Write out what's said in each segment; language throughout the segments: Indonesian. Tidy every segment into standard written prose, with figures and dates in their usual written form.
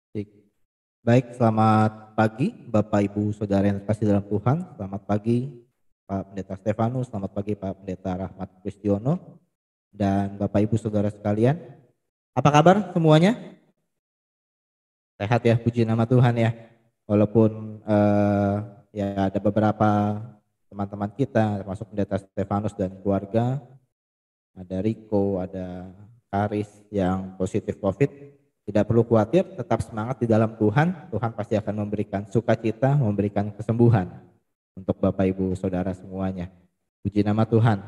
Baik, Baik, selamat pagi Bapak Ibu Saudara yang terkasih dalam Tuhan. Selamat pagi Pak Pendeta Stefanus, selamat pagi Pak Pendeta Rahmat Kristiono, dan Bapak Ibu Saudara sekalian. Apa kabar semuanya? Sehat ya, puji nama Tuhan ya. Walaupun ya ada beberapa teman-teman kita, termasuk Pendeta Stefanus dan keluarga, ada Riko, ada Karis yang positif COVID. Tidak perlu khawatir, tetap semangat di dalam Tuhan. Tuhan pasti akan memberikan sukacita, memberikan kesembuhan untuk Bapak Ibu Saudara semuanya. Puji nama Tuhan.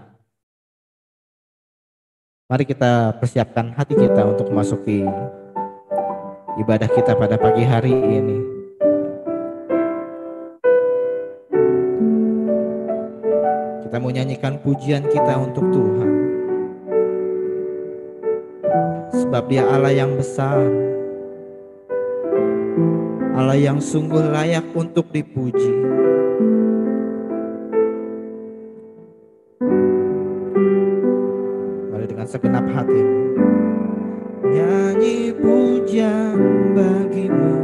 Mari kita persiapkan hati kita untuk memasuki ibadah kita pada pagi hari ini. Kita mau nyanyikan pujian kita untuk Tuhan. Sebab Dia Allah yang besar, Allah yang sungguh layak untuk dipuji. Mari dengan segenap hatimu nyanyi pujian bagimu,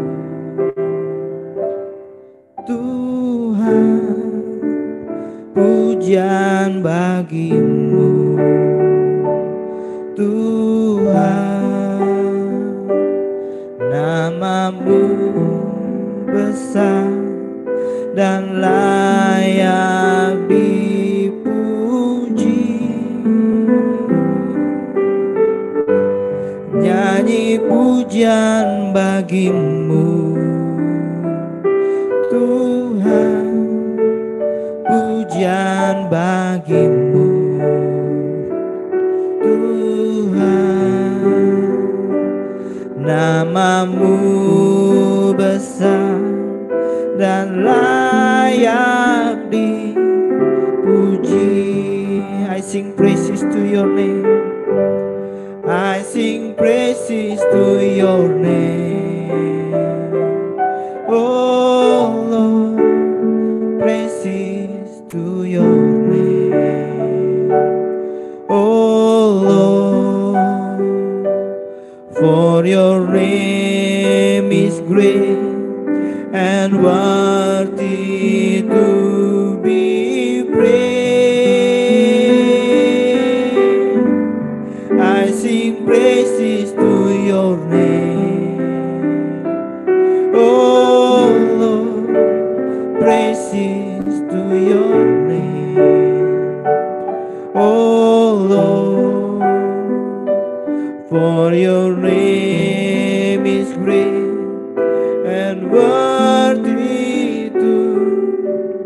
Tuhan. Pujian bagimu, Tuhan. Namamu besar dan layak dipuji. Nyanyi pujian bagimu, Tuhan. Pujian bagimu, Tuhan. Namamu besar dan layak dipuji. I sing praises to your name, I sing praises to your name, oh Lord. Praises to your name, oh Lord. For your name is great and worthy to be praised. I sing praises to your name, oh Lord. Praises to your name, oh Lord. For your name is great and worthy to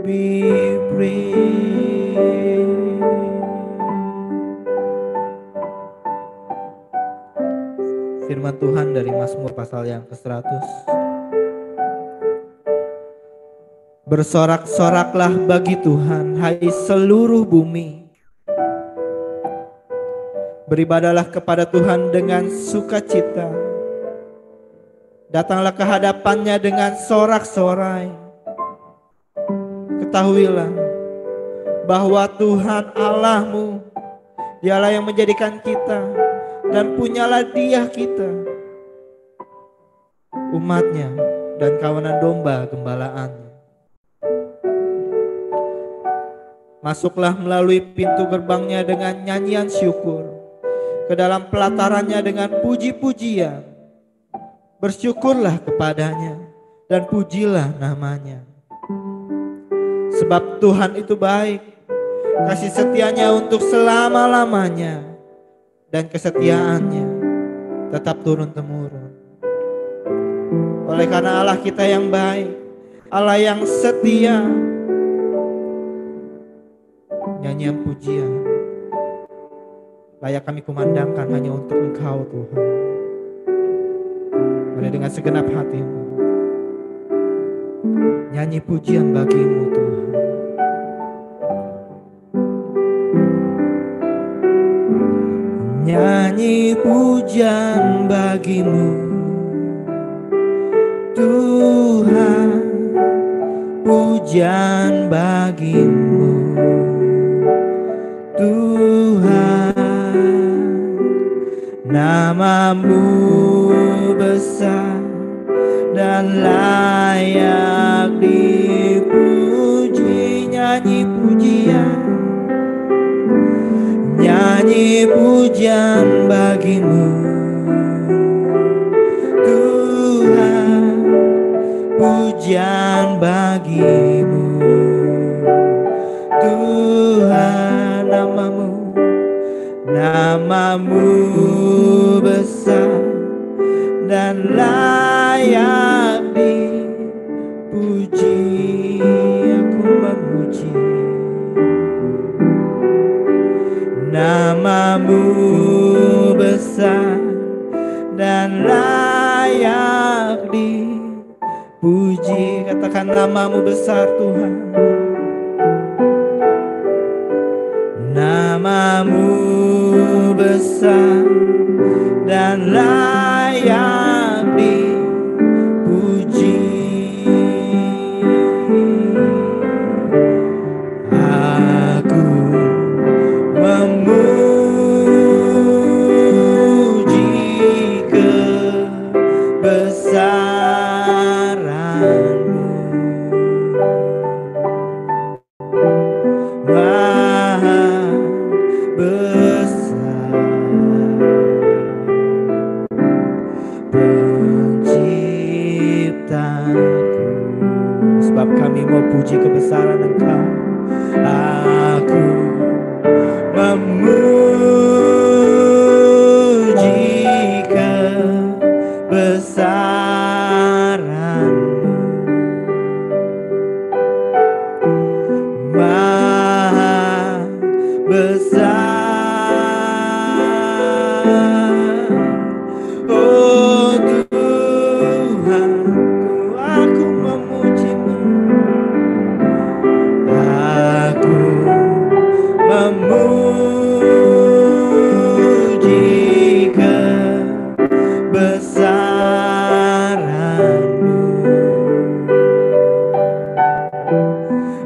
be praised. Firman Tuhan dari Mazmur pasal yang ke-100. Bersorak-soraklah bagi Tuhan, hai seluruh bumi. Beribadahlah kepada Tuhan dengan sukacita. Datanglah ke hadapannya dengan sorak-sorai. Ketahuilah bahwa Tuhan Allahmu, Dialah yang menjadikan kita, dan punyalah Dia kita, umatnya dan kawanan domba gembalaannya. Masuklah melalui pintu gerbangnya dengan nyanyian syukur, ke dalam pelatarannya dengan puji-pujian. Bersyukurlah kepadanya dan pujilah namanya. Sebab Tuhan itu baik, kasih setianya untuk selama-lamanya, dan kesetiaannya tetap turun-temurun. Oleh karena Allah kita yang baik, Allah yang setia, nyanyian pujian layak kami kumandangkan hanya untuk Engkau Tuhan. Mari dengan segenap hatimu nyanyi pujian bagimu Tuhan. Nyanyi pujian bagimu Tuhan. Pujian bagimu Tuhan. Namamu besar dan layak dipuji. Nyanyi pujian, nyanyi pujian bagimu Tuhan, pujian bagimu Tuhan. Namamu besar dan layak dipuji. Aku memuji namamu besar dan layak dipuji. Katakan namamu besar Tuhan. Namamu besar dan layak dipuji. Aku memuji kebesaran-Mu. Maha besar Penciptaku, sebab kami mau puji kebesaran Engkau. Aku memuji kebesaran-Mu. Maha besar, oh Tuhanku, aku memuji-Mu. Aku memuji kebesaran-Mu.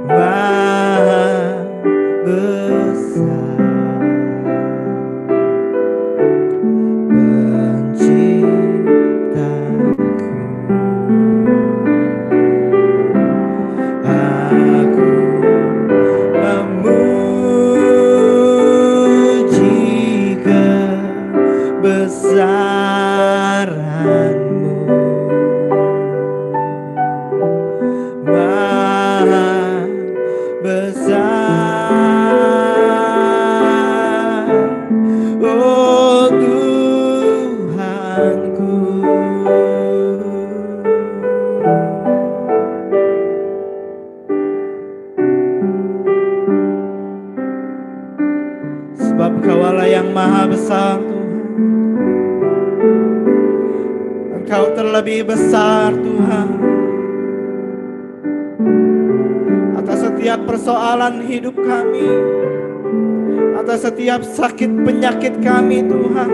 Maha besar Penciptaku. Aku memuji kebesaran-Mu. Maha besar, oh Tuhanku. Sebab Engkau Allah yang maha besar Tuhan. Engkau terlebih besar Tuhan atas setiap persoalan hidup kami, atas setiap sakit penyakit kami Tuhan,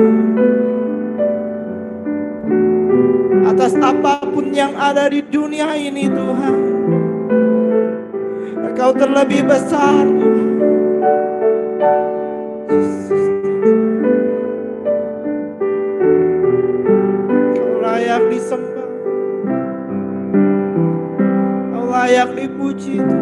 atas apapun yang ada di dunia ini Tuhan. Engkau terlebih besar Tuhan. Engkau layak disembah, Engkau layak dipuji Tuhan.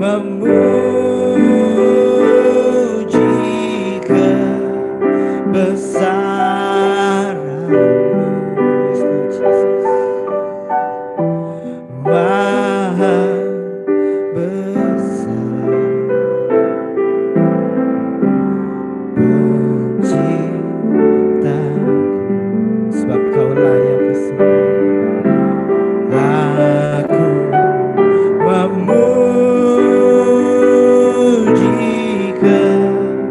Memuji kebesaran-Mu, Maha besar Penciptaku, sebab Kau layak disembah. Aku memuji kebesaran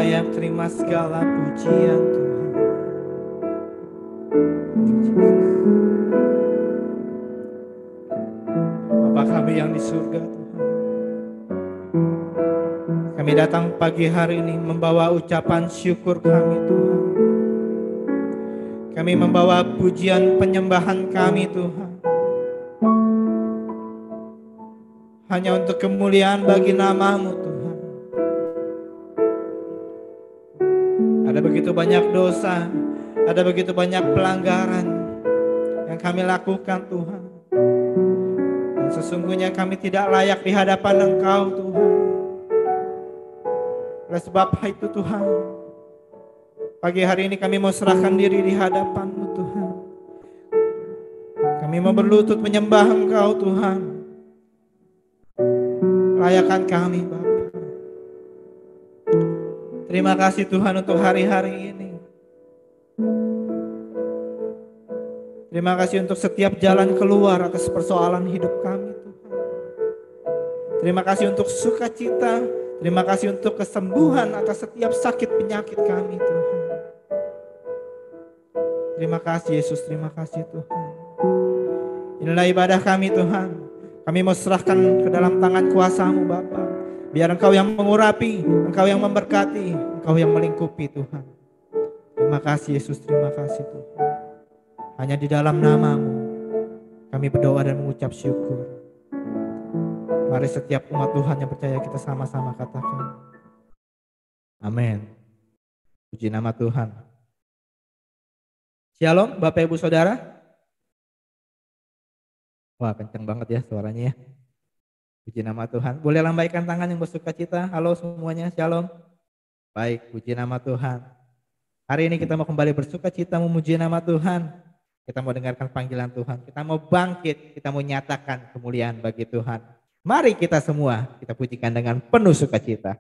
layak terima segala pujian Tuhan. Bapa kami yang di surga Tuhan, kami datang pagi hari ini membawa ucapan syukur kami Tuhan. Kami membawa pujian penyembahan kami Tuhan, hanya untuk kemuliaan bagi nama-Mu Tuhan. Ada begitu banyak dosa, ada begitu banyak pelanggaran yang kami lakukan Tuhan. Dan sesungguhnya kami tidak layak di hadapan Engkau Tuhan. Oleh sebab itu Tuhan, pagi hari ini kami mau serahkan diri di hadapan-Mu Tuhan. Kami mau berlutut menyembah Engkau Tuhan. Layakan kami Bapa. Terima kasih Tuhan untuk hari-hari ini. Terima kasih untuk setiap jalan keluar atas persoalan hidup kami Tuhan. Terima kasih untuk sukacita. Terima kasih untuk kesembuhan atas setiap sakit penyakit kami Tuhan. Terima kasih Yesus, terima kasih Tuhan. Inilah ibadah kami Tuhan. Kami mau serahkan ke dalam tangan kuasa-Mu Bapa. Biar Engkau yang mengurapi, Engkau yang memberkati, Engkau yang melingkupi Tuhan. Terima kasih Yesus, terima kasih Tuhan. Hanya di dalam nama-Mu kami berdoa dan mengucap syukur. Mari setiap umat Tuhan yang percaya kita sama-sama katakan amin. Puji nama Tuhan. Shalom Bapak Ibu Saudara. Wah kenceng banget ya suaranya ya. Puji nama Tuhan. Boleh lambaikan tangan yang bersuka cita. Halo semuanya, shalom. Baik, puji nama Tuhan. Hari ini kita mau kembali bersuka cita memuji nama Tuhan. Kita mau dengarkan panggilan Tuhan. Kita mau bangkit, kita mau nyatakan kemuliaan bagi Tuhan. Mari kita semua kita pujikan dengan penuh sukacita.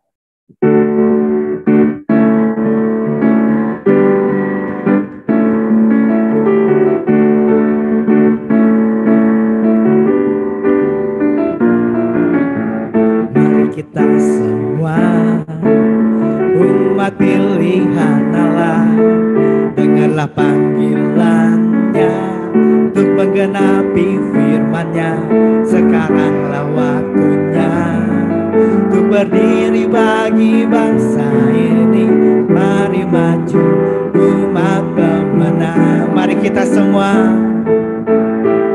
Mari kita semua umat pilihan Allah, dengarlah panggilannya untuk menggenapi firman-Nya. Sekaranglah waktunya untuk berdiri bagi bangsa ini. Mari maju umat pemenang. Mari kita semua,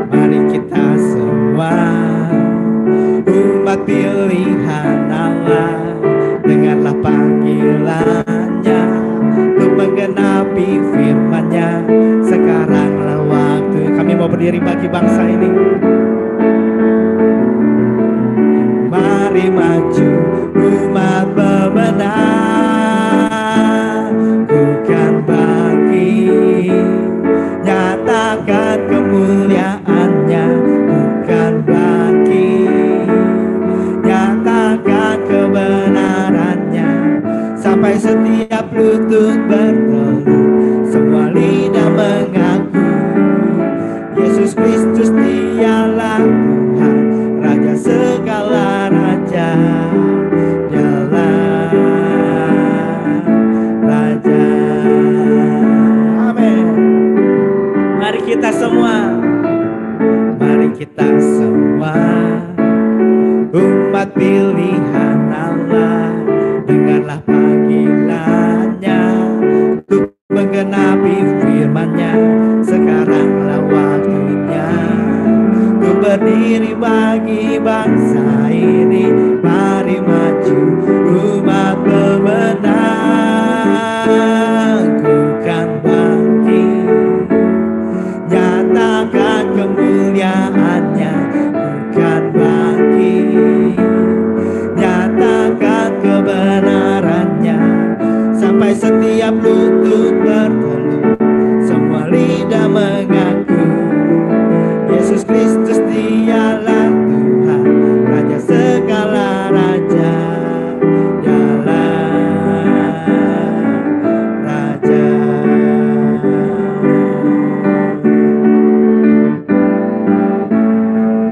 mari kita semua umat pilihan Allah, dengarlah panggilannya untuk menggenapi firman-Nya. Sekaranglah waktu kami mau berdiri bagi bangsa ini. Mari maju umat pemenang, bukan bagi nyatakan kemuliaan-Nya, bukan bagi nyatakan kebenaran-Nya, sampai setiap lutut bertelut, semua lidah mengaku Yesus Kristus dialah Tuhan, Raja segala raja, Dialah Raja. Amin. Mari kita semua, mari kita semua umat pilihan Allah, dengarlah panggilannya untuk menggenapi firman-Nya. Sekaranglah waktunya untuk berdiri bagi bangsa ini. Mari maju umat pemenang, bukan bangkit nyatakan kemuliaan-Nya, bukan bangkit nyatakan kebenaran-Nya, sampai setiap lutut bertelut, semua lidah mengaku Yesus Kristus dialah Tuhan, Raja segala raja, Dialah Raja.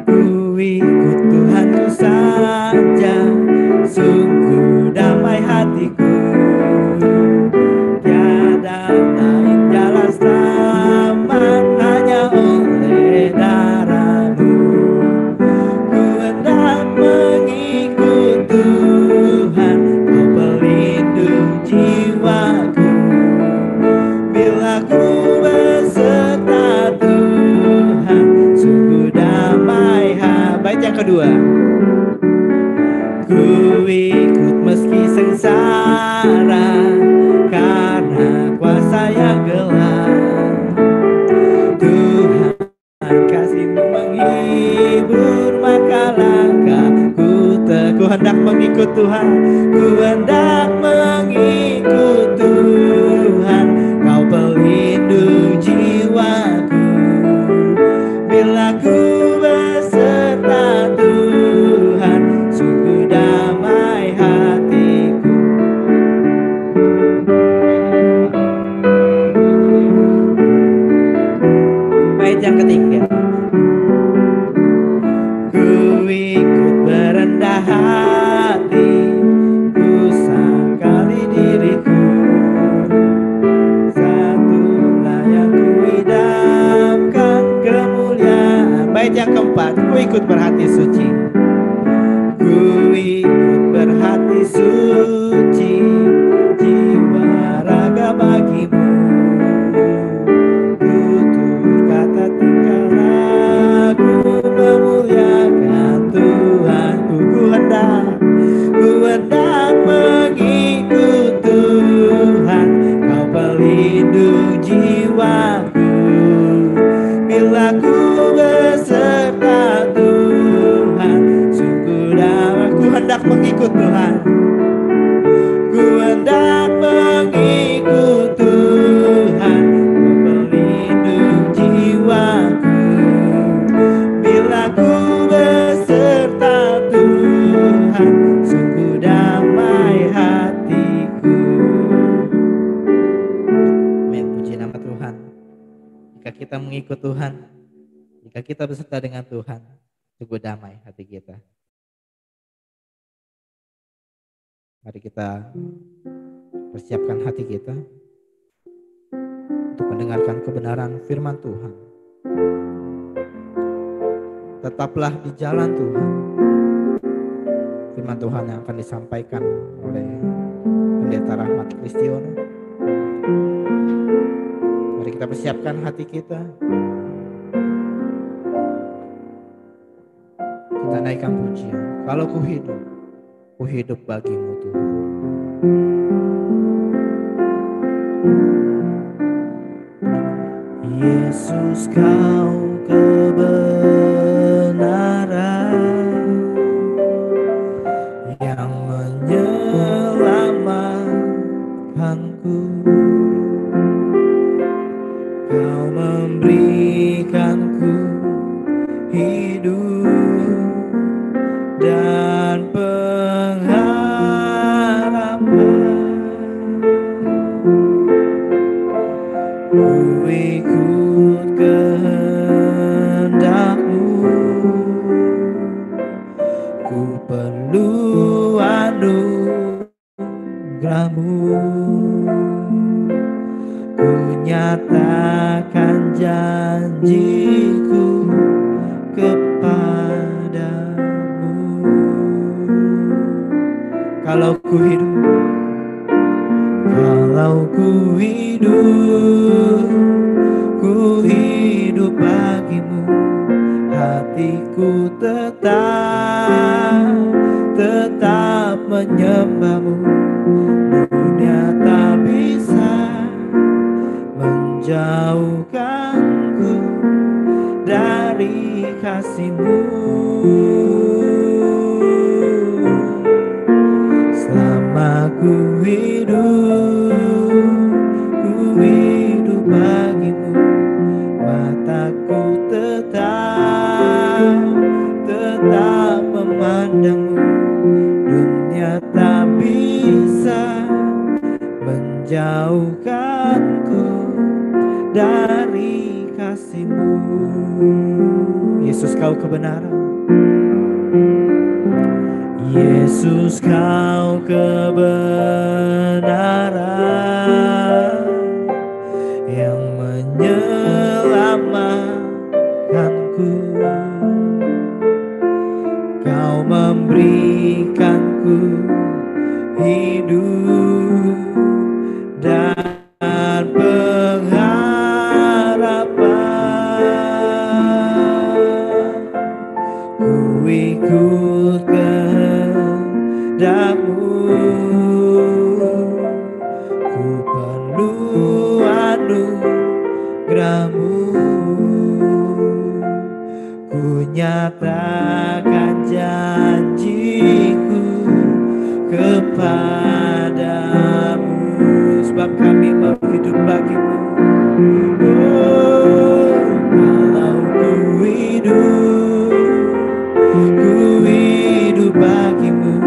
Ku ikut Tuhanku saja, sungguh damai hatiku Ku ikut meski sengsara karena kuasa yang gelap. Tuhan, kasih-Mu menghibur, maka langkahku ku hendak mengikut Tuhan. Ku hendak mengikut Tuhan. Kau pelindung jiwaku. Bila ku beserta Tuhan, sungguh damai hatiku. Bait yang ketiga. Ku ikut berendah hati, ku sangkali diriku. Satulah yang ku idamkan, kemuliaan. Bait yang keempat, ku ikut berhati suci. Ku ikut berhati suci, jiwa raga bagimu. Tutur kata tingkah laku memuliakan Tuhanku. Ku hendak mengikut Tuhan. Kau pelindung jiwaku. Bila ku beserta Tuhan, sungguh damai. Ku hendak mengikut Tuhan. Ku hendak mengikut Tuhan. Kau pelindung jiwaku. Bila ku beserta Tuhan, sungguh damai hatiku. Amin. Puji nama Tuhan. Jika kita mengikut Tuhan, jika kita beserta dengan Tuhan, sungguh damai hati kita. Mari kita persiapkan hati kita untuk mendengarkan kebenaran firman Tuhan. Tetaplah di jalan Tuhan. Firman Tuhan yang akan disampaikan oleh Pendeta Rahmat Kristiono. Mari kita persiapkan hati kita. Kita naikkan pujian. Kalau ku hidup bagimu Tuhan. Yesus, kau kebenaran yang menyelamatkanku. Kau memberikanku hidup dan pengharapan. Ku ikut kehendak-Mu, ku perlu anugerah-Mu. Ku nyatakan janjiku kepadamu. Kalau ku hidup bagimu. Hatiku tetap menyembah-Mu. Dunia tak bisa menjauhkanku dari kasih-Mu. Selama ku hidup bagimu. Mataku tetap memandang-Mu. Dunia tak bisa menjauhkanku dari kasih-Mu. Yesus, kau kebenaran. Yesus, kau kebenaran yang menyelamatkanku. Kau memberikanku hidup dan pengharapan. Ku ikut Ku perlu anugerah-Mu. Ku nyatakan janjiku kepadamu, sebab kami mau hidup bagi-Mu. Oh, kalau ku hidup bagi-Mu,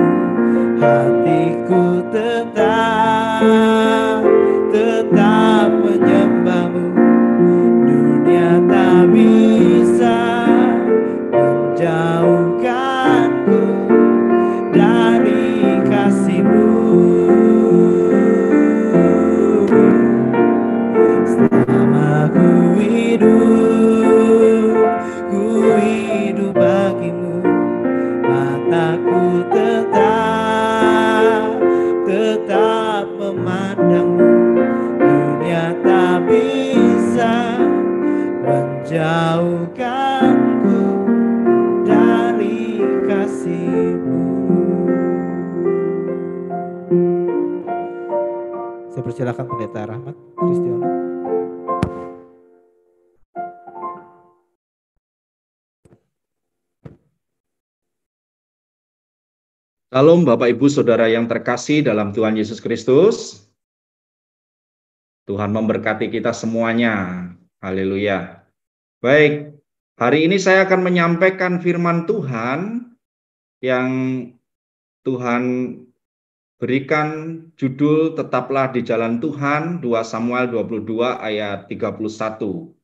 hatiku tetap menyembah-Mu. Dunia tak bisa menjauhkanku dari kasih-Mu. Selama ku hidup bagi-Mu, mataku tetap memandang-Mu. Dunia tak bisa menjauhkanku dari kasih-Mu. Saya persilakan Pendeta Rahmat Kristiono. Shalom Bapak Ibu Saudara yang terkasih dalam Tuhan Yesus Kristus. Tuhan memberkati kita semuanya. Haleluya. Baik, hari ini saya akan menyampaikan firman Tuhan yang Tuhan berikan judul Tetaplah di Jalan Tuhan, 2 Samuel 22 ayat 31.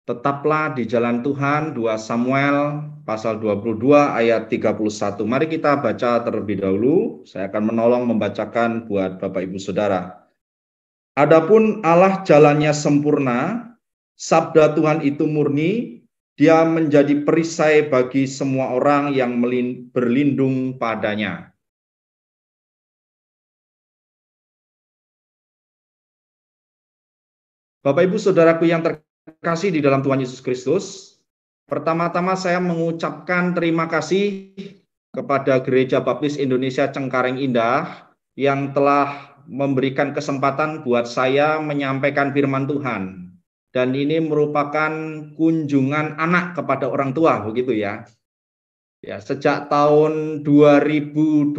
Tetaplah di jalan Tuhan, 2 Samuel pasal 22 ayat 31. Mari kita baca terlebih dahulu. Saya akan menolong membacakan buat Bapak Ibu Saudara. Adapun Allah jalannya sempurna, sabda Tuhan itu murni, Dia menjadi perisai bagi semua orang yang berlindung padanya. Bapak Ibu Saudaraku yang terkasih di dalam Tuhan Yesus Kristus, pertama-tama saya mengucapkan terima kasih kepada Gereja Baptis Indonesia Cengkareng Indah yang telah memberikan kesempatan buat saya menyampaikan firman Tuhan. Dan ini merupakan kunjungan anak kepada orang tua, begitu ya. Ya, sejak tahun 2012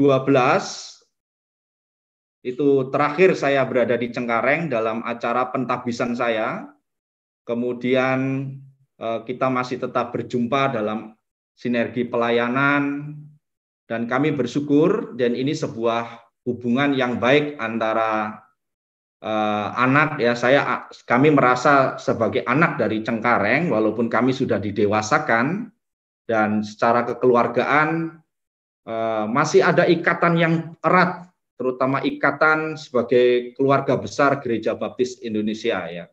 itu terakhir saya berada di Cengkareng dalam acara pentabisan saya. Kemudian kita masih tetap berjumpa dalam sinergi pelayanan, dan kami bersyukur, dan ini sebuah hubungan yang baik antara anak ya, kami merasa sebagai anak dari Cengkareng walaupun kami sudah didewasakan, dan secara kekeluargaan masih ada ikatan yang erat, terutama ikatan sebagai keluarga besar Gereja Baptis Indonesia ya.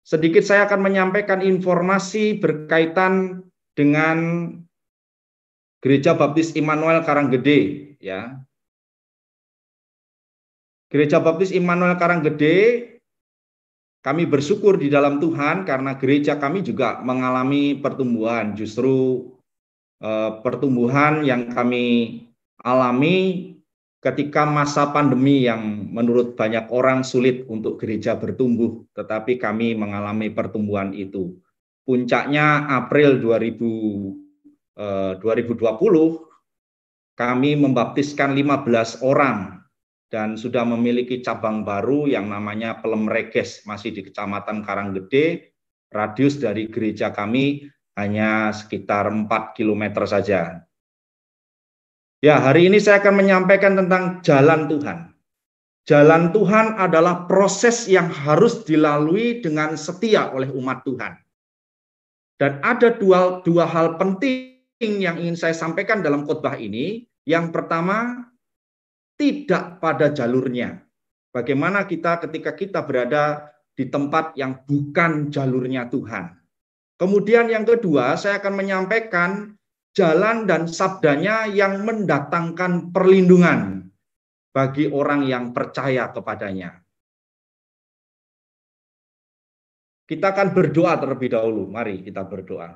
Sedikit saya akan menyampaikan informasi berkaitan dengan Gereja Baptis Immanuel Karanggede ya. Gereja Baptis Immanuel Karanggede, kami bersyukur di dalam Tuhan karena gereja kami juga mengalami pertumbuhan. Justru pertumbuhan yang kami alami ketika masa pandemi yang menurut banyak orang sulit untuk gereja bertumbuh, tetapi kami mengalami pertumbuhan itu. Puncaknya April 2020, kami membaptiskan 15 orang dan sudah memiliki cabang baru yang namanya Pelemreges, masih di Kecamatan Karanggede. Radius dari gereja kami hanya sekitar 4 km saja. Ya, hari ini saya akan menyampaikan tentang jalan Tuhan. Jalan Tuhan adalah proses yang harus dilalui dengan setia oleh umat Tuhan. Dan ada dua hal penting yang ingin saya sampaikan dalam khotbah ini. Yang pertama, tidak pada jalurnya. Bagaimana kita ketika kita berada di tempat yang bukan jalurnya Tuhan. Kemudian yang kedua, saya akan menyampaikan jalan dan sabdanya yang mendatangkan perlindungan bagi orang yang percaya kepadanya. Kita akan berdoa terlebih dahulu. Mari kita berdoa.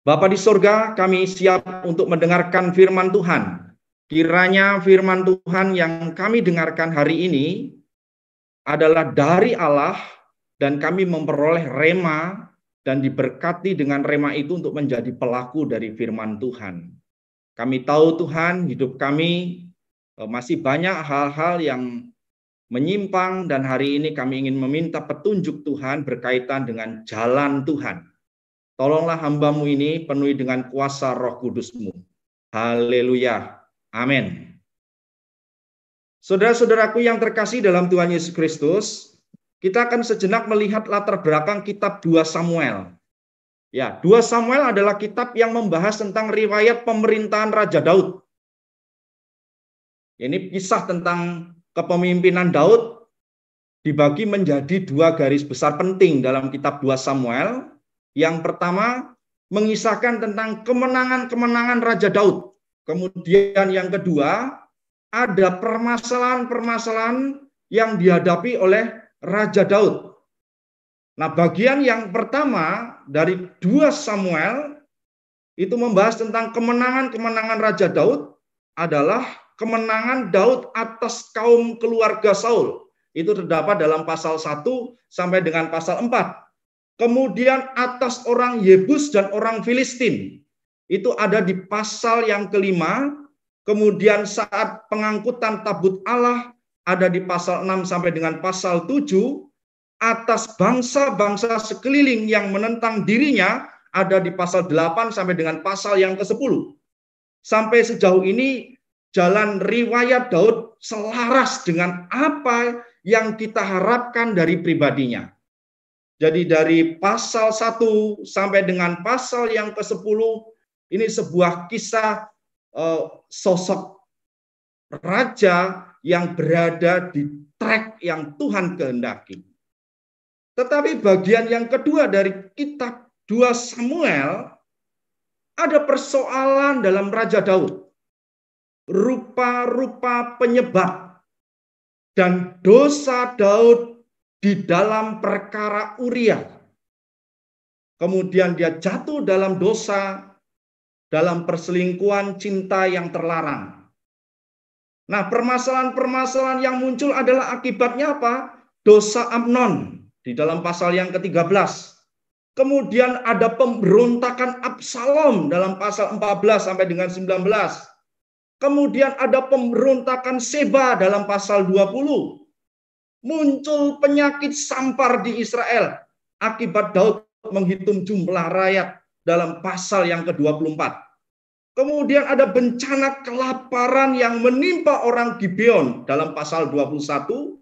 Bapa di sorga, kami siap untuk mendengarkan firman Tuhan. Kiranya firman Tuhan yang kami dengarkan hari ini adalah dari Allah, dan kami memperoleh rema dan diberkati dengan rema itu untuk menjadi pelaku dari firman Tuhan. Kami tahu Tuhan, hidup kami masih banyak hal-hal yang menyimpang, dan hari ini kami ingin meminta petunjuk Tuhan berkaitan dengan jalan Tuhan. Tolonglah hamba-Mu ini penuhi dengan kuasa Roh Kudus-Mu. Haleluya. Amin. Saudara-saudaraku yang terkasih dalam Tuhan Yesus Kristus, kita akan sejenak melihat latar belakang kitab 2 Samuel. Ya, 2 Samuel adalah kitab yang membahas tentang riwayat pemerintahan Raja Daud. Ini kisah tentang kepemimpinan Daud dibagi menjadi 2 garis besar penting dalam kitab 2 Samuel. Yang pertama, mengisahkan tentang kemenangan-kemenangan Raja Daud. Kemudian yang kedua, ada permasalahan-permasalahan yang dihadapi oleh Raja Daud. Nah, bagian yang pertama dari 2 Samuel itu membahas tentang kemenangan-kemenangan Raja Daud adalah kemenangan Daud atas kaum keluarga Saul. Itu terdapat dalam pasal 1 sampai dengan pasal 4. Kemudian atas orang Yebus dan orang Filistin. Itu ada di pasal yang kelima. Kemudian saat pengangkutan tabut Allah ada di pasal 6 sampai dengan pasal 7. Atas bangsa-bangsa sekeliling yang menentang dirinya ada di pasal 8 sampai dengan pasal yang ke-10. Sampai sejauh ini jalan riwayat Daud selaras dengan apa yang kita harapkan dari pribadinya. Jadi dari pasal 1 sampai dengan pasal yang ke-10 ini sebuah kisah sosok raja yang berada di track yang Tuhan kehendaki. Tetapi bagian yang kedua dari kitab 2 Samuel ada persoalan dalam Raja Daud. Rupa-rupa penyebab dan dosa Daud di dalam perkara Uria. Kemudian dia jatuh dalam dosa dalam perselingkuhan cinta yang terlarang. Nah, permasalahan-permasalahan yang muncul adalah akibatnya apa? Dosa Amnon di dalam pasal yang ke-13. Kemudian ada pemberontakan Absalom dalam pasal 14 sampai dengan 19. Kemudian ada pemberontakan Seba dalam pasal 20. Muncul penyakit sampar di Israel akibat Daud menghitung jumlah rakyat dalam pasal yang ke-24. Kemudian ada bencana kelaparan yang menimpa orang Gibeon dalam pasal 21.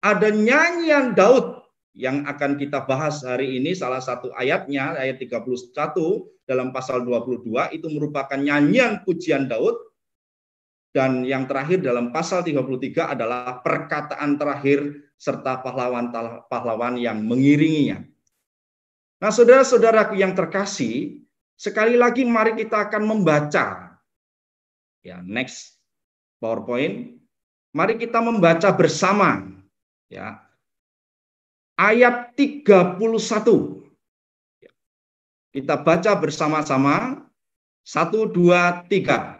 Ada nyanyian Daud yang akan kita bahas hari ini, salah satu ayatnya, ayat 31 dalam pasal 22, itu merupakan nyanyian pujian Daud. Dan yang terakhir dalam pasal 33 adalah perkataan terakhir serta pahlawan-pahlawan yang mengiringinya. Nah, saudara-saudaraku yang terkasih, sekali lagi mari kita akan membaca. Ya, next PowerPoint. Mari kita membaca bersama. Ya. Ayat 31. Kita baca bersama-sama. 1, 2, 3.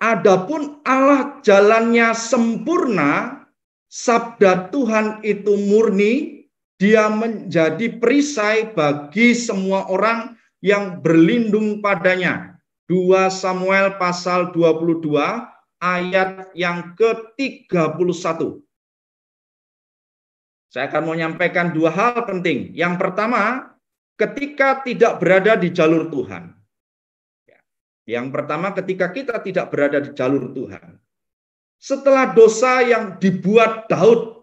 Adapun Allah jalannya sempurna, sabda Tuhan itu murni, dia menjadi perisai bagi semua orang yang berlindung padanya. 2 Samuel pasal 22 ayat yang ke-31. Saya akan menyampaikan 2 hal penting. Yang pertama, ketika tidak berada di jalur Tuhan. Yang pertama, ketika kita tidak berada di jalur Tuhan. Setelah dosa yang dibuat Daud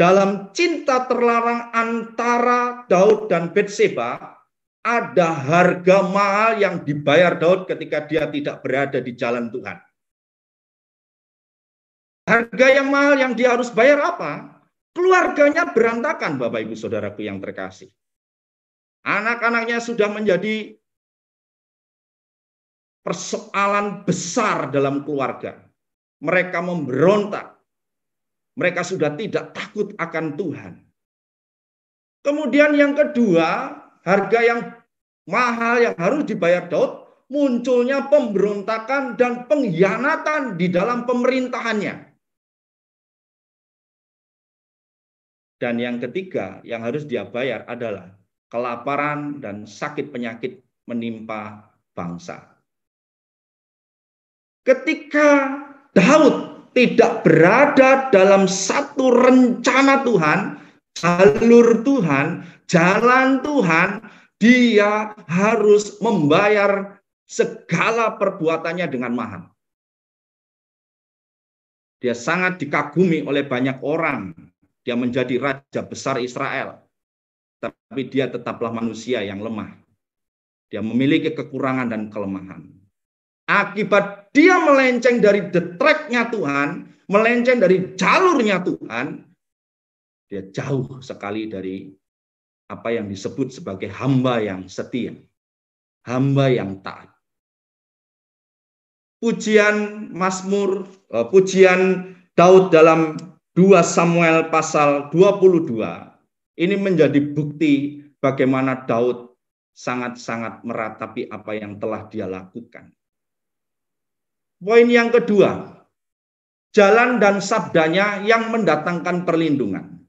dalam cinta terlarang antara Daud dan Batseba, ada harga mahal yang dibayar Daud ketika dia tidak berada di jalan Tuhan. Harga yang mahal yang dia harus bayar apa? Keluarganya berantakan, Bapak Ibu Saudaraku yang terkasih. Anak-anaknya sudah menjadi persoalan besar dalam keluarga. Mereka memberontak. Mereka sudah tidak takut akan Tuhan. Kemudian yang kedua, harga yang mahal yang harus dibayar Daud, munculnya pemberontakan dan pengkhianatan di dalam pemerintahannya. Dan yang ketiga yang harus dia bayar adalah kelaparan dan sakit penyakit menimpa bangsa. Ketika Daud tidak berada dalam satu rencana Tuhan, jalur Tuhan, jalan Tuhan, dia harus membayar segala perbuatannya dengan mahal. Dia sangat dikagumi oleh banyak orang. Dia menjadi raja besar Israel. Tapi dia tetaplah manusia yang lemah. Dia memiliki kekurangan dan kelemahan. Akibat dia melenceng dari the track-nya Tuhan, melenceng dari jalurnya Tuhan, dia jauh sekali dari apa yang disebut sebagai hamba yang setia, hamba yang taat. Pujian Mazmur, pujian Daud dalam 2 Samuel pasal 22, ini menjadi bukti bagaimana Daud sangat-sangat meratapi apa yang telah dia lakukan. Poin yang kedua, jalan dan sabdanya yang mendatangkan perlindungan.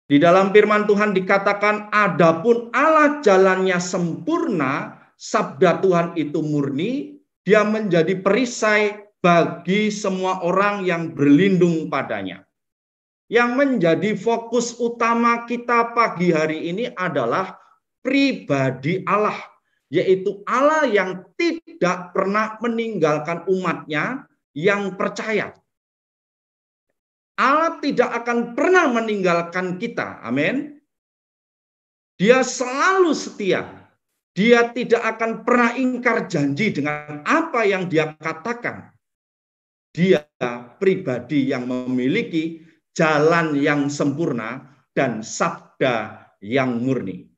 Di dalam firman Tuhan dikatakan, adapun Allah jalannya sempurna, sabda Tuhan itu murni, dia menjadi perisai bagi semua orang yang berlindung padanya. Yang menjadi fokus utama kita pagi hari ini adalah pribadi Allah, yaitu Allah yang tidak pernah meninggalkan umatnya yang percaya. Allah tidak akan pernah meninggalkan kita. Amin. Dia selalu setia. Dia tidak akan pernah ingkar janji dengan apa yang dia katakan. Dia pribadi yang memiliki jalan yang sempurna dan sabda yang murni.